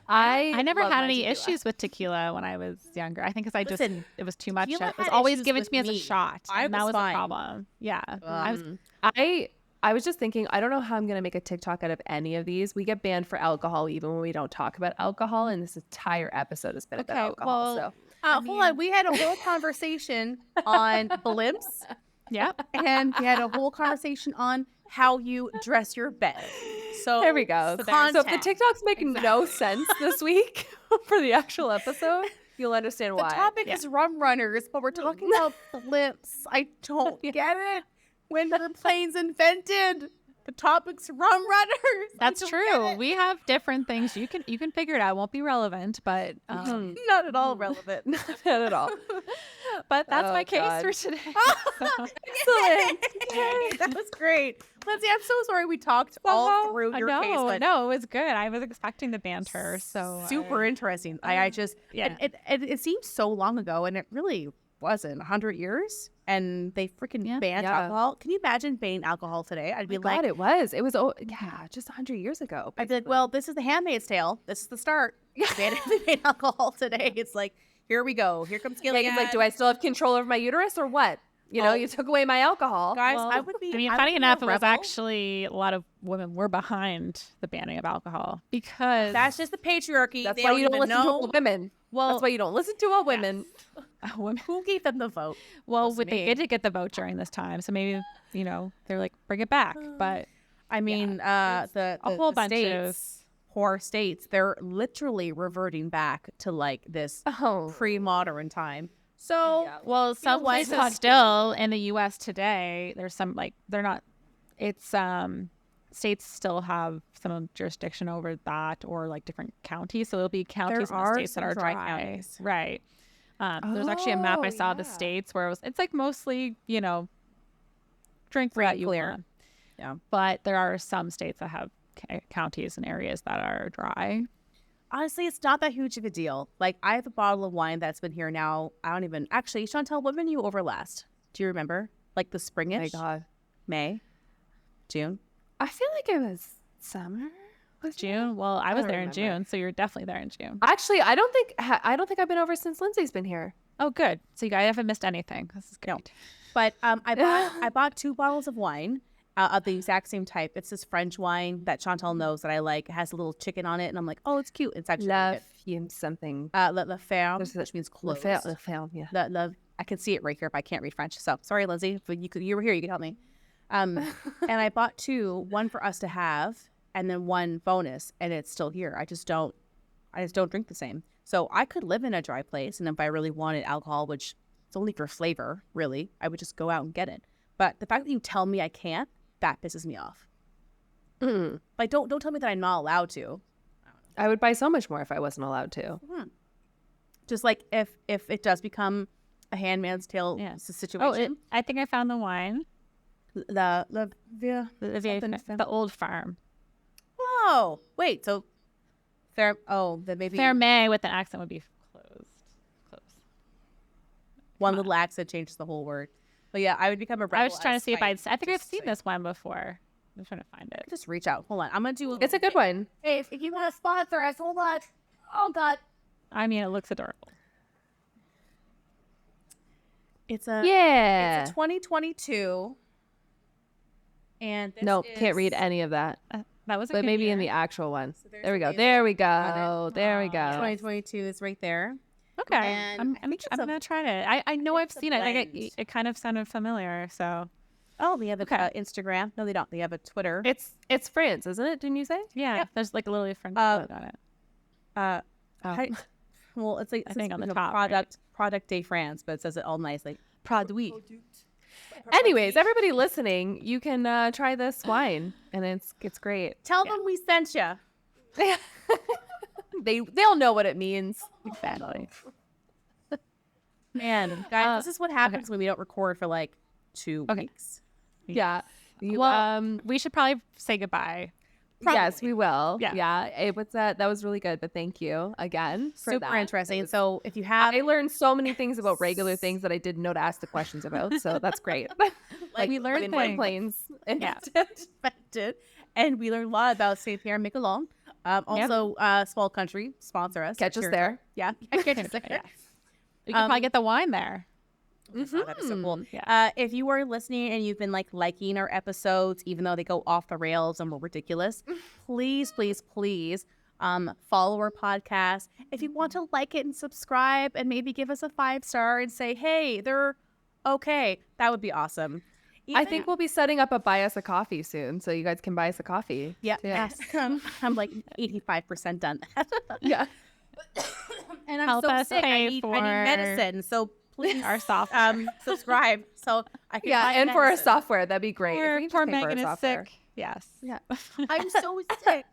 I never had any issues with tequila when I was younger. I think because it was too much. It was always given to me as a shot. And that was a problem. Yeah. I was just thinking, I don't know how I'm going to make a TikTok out of any of these. We get banned for alcohol even when we don't talk about alcohol, and this entire episode has been about alcohol. Well, hold on. We had a whole conversation on blimps. Yeah. And we had a whole conversation on how you dress your bed. So there we go. So if the TikToks make no sense this week for the actual episode, you'll understand why. The topic is rum runners, but we're talking about blimps. I don't get it. When were planes invented? The topic's rum runners. That's true. We have different things. You can figure it out. It won't be relevant, but not at all relevant. Not at all. But that's my case for today. Excellent. That was great. Lindsay, I'm so sorry we talked all through your case. But no, it was good. I was expecting the banter. So super interesting. I just it seems so long ago, and it really wasn't 100 years. And they freaking banned alcohol. Can you imagine banning alcohol today? I'd be like, God, it was just 100 years ago. Basically. I'd be like, well, this is the Handmaid's Tale. This is the start. They banned alcohol today. It's like, Here we go. Here comes Yeah, Gilead. he's like, do I still have control over my uterus or what? You know, you took away my alcohol. Guys, Well, I would be. I mean, I funny would be enough, a it was rebel. actually a lot of women were behind the banning of alcohol because That's just the patriarchy. That's They why you don't even listen to know. all women. well, That's why you don't listen to all women. women. Who gave them the vote? Well, Wasn't they me. did get the vote during this time, so maybe they're like bring it back. But I mean, the whole bunch states, poor states, they're literally reverting back to like this Oh. pre-modern time. So, well, some what? places Not still in the U.S. today, there's some like they're not. It's states still have some jurisdiction over that, or like different counties. So there'll be counties in the are states that some are dry dry, counties. right? There's actually a map I saw of the yeah. states where it's like mostly drink Free what and you clear. want. Yeah. But there are some states that have counties and areas that are dry. honestly, it's not that huge of a deal. Like, I have a bottle of wine that's been here now. I don't even actually, Chantel, when were you over last? Do you remember? Like the springish? Oh my God. May, June. I feel like it was summer. June. Well, I was don't there in remember. June, so you're definitely there in June. Actually, I don't think I've been over since Lindsay's been here. Oh, good. So you guys haven't missed anything. This is great. But I bought 2 bottles of wine of the exact same type. It's this French wine that Chantal knows that I like. It has a little chicken on it, and I'm like, oh, it's cute. It's actually La really Femme something. good. La Ferme, There's which means La closed. Femme, yeah. I can see it right here, but I can't read French. So sorry, Lindsay, but you were here. You could help me. And I bought 2, one for us to have, and then one bonus, and it's still here. I just don't drink the same. So I could live in a dry place, and if I really wanted alcohol, which it's only for flavor, really, I would just go out and get it. But the fact that you tell me I can't, that pisses me off. Mm. Like, don't tell me that I'm not allowed to. I would buy so much more if I wasn't allowed to. Just like if it does become a Handmaid's Tale Yeah. situation. I think I found the wine. The The old farm. Oh, wait. So fair. Oh, then maybe Ferme with an accent would be closed. one little accent changes the whole word. But yeah, I would become a rebel. I was just trying to see if I think I've just seen say- this one before. I'm trying to find it. Just reach out. Hold on. I'm gonna do. It's a good one. Hey, if you want to sponsor us, hold on. Oh God. I mean, it looks adorable. It's a Yeah. It's a 2022. And this No, is, can't read any of that. That was a But good maybe in year. the actual one. there's There we the go. label There we on go. it. There we go. 2022 is right there. Okay. And I'm I think it's gonna try it. I know I've it's a seen it. Like blend. it kind of sounded familiar. So Oh, they have Okay. Instagram. No, they don't. They have a Twitter. It's France, isn't it? Didn't you say? yeah, Yep. there's like a little French Uh, quote on it. Uh, Oh. hi- well, it's like I think on the you know, top, right? product de France, but it says it all nice, like Produit. Anyways, everybody listening, you can try this wine, and it's great. tell them we sent you. They'll know what it means. Exactly. Man, guys, this is what happens when we don't record for like 2 Okay. weeks. Yeah. You, Well, we should probably say goodbye. yes, we will. Yeah. Yeah. Hey, what's that? That was really good, but thank you again. For Super that. interesting. So if you have, I learned so many things about regular things that I didn't know to ask the questions about. So that's great. like we learned White things. planes. Yeah. expected, and we learned a lot about Saint Pierre and Miquelon. Also, Small Country sponsor us. Catch us Here. there. Yeah, catch us there. Yeah. We can probably get the wine there. That'd be so cool. Yeah. If you are listening and you've been like liking our episodes, even though they go off the rails and we're ridiculous, please, please, please follow our podcast. If you want to like it and subscribe and maybe give us a 5-star and say, hey, they're okay, that would be awesome. I think we'll be setting up a buy us a coffee soon, so you guys can buy us a coffee. Yeah, too. yes. I'm like 85% done. Yeah. And I'm Help so us sick. I pay need for medicine. So please our software. subscribe so I can Yeah, buy and for our medicine. software, that'd be great. If we Poor, can just poor pay for our Megan is software. sick. Yes. Yeah. I'm so sick.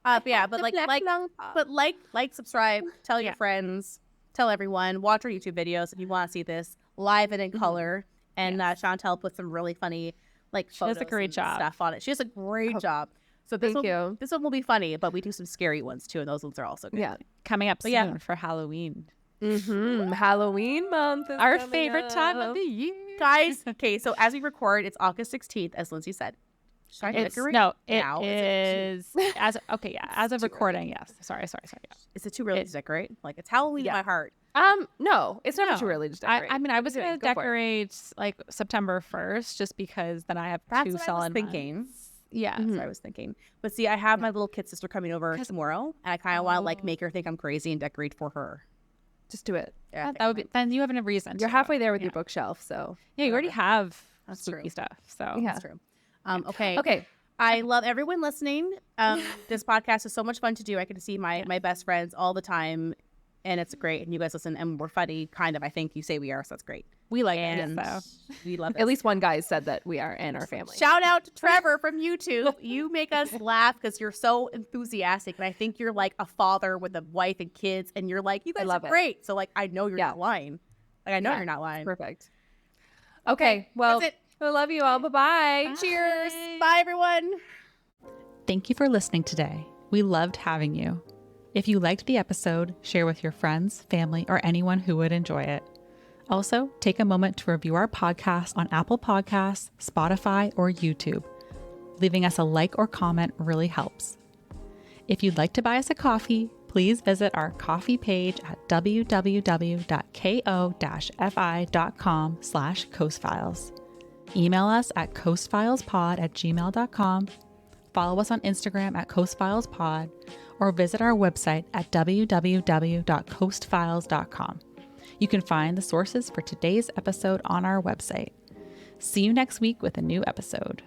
But yeah, but like, subscribe, tell your Yeah. friends, tell everyone, watch our YouTube videos if you want to see this live and in color. And Chantel put some really funny She does a photos great and job. stuff on it. She does a great job. So this Thank you. This one will be funny, but we do some scary ones too, and those ones are also good. Yeah. Coming up soon yeah. for Halloween. Halloween month is Our coming favorite time up. of the year. Guys, okay, so as we record, it's August 16th, as Lindsay said. Should I It's decorate no, it now? is as okay, yeah, as of recording, yes. Sorry. Yeah. Is it too early to decorate? Like, it's Halloween in Yeah. my heart. No, it's never too early to decorate. I mean, I was going to decorate like September 1st just because then I have That's two what I solid was thinking. months. Yeah. That's what I was thinking. But see, I have my little kid sister coming over tomorrow, and I kind of want to like make her think I'm crazy and decorate for her. Just do it. Yeah, that would be. Then you have a reason. You're halfway there with your bookshelf, so yeah, you already have That's spooky true. stuff. So yeah, That's true. Okay. Okay. I love everyone listening. This podcast is so much fun to do. I get to see my best friends all the time, and it's great. And you guys listen, and we're funny, kind of. I think you say we are, so that's great. We like And it. So we love it. At least one guy said that we are and our family. Shout out to Trevor from YouTube. You make us laugh because you're so enthusiastic, and I think you're like a father with a wife and kids, and you're like, you guys are great. So like, I know you're not lying. Like I know you're not lying. Perfect. Okay. Well, that's it. I love you all. Bye-bye. Cheers. Bye, everyone. thank you for listening today. We loved having you. If you liked the episode, share with your friends, family, or anyone who would enjoy it. Also, take a moment to review our podcast on Apple Podcasts, Spotify, or YouTube. Leaving us a like or comment really helps. If you'd like to buy us a coffee, please visit our coffee page at www.ko-fi.com/coastfiles. Email us at coastfilespod@gmail.com. Follow us on Instagram at coastfilespod, or visit our website at www.coastfiles.com. You can find the sources for today's episode on our website. See you next week with a new episode.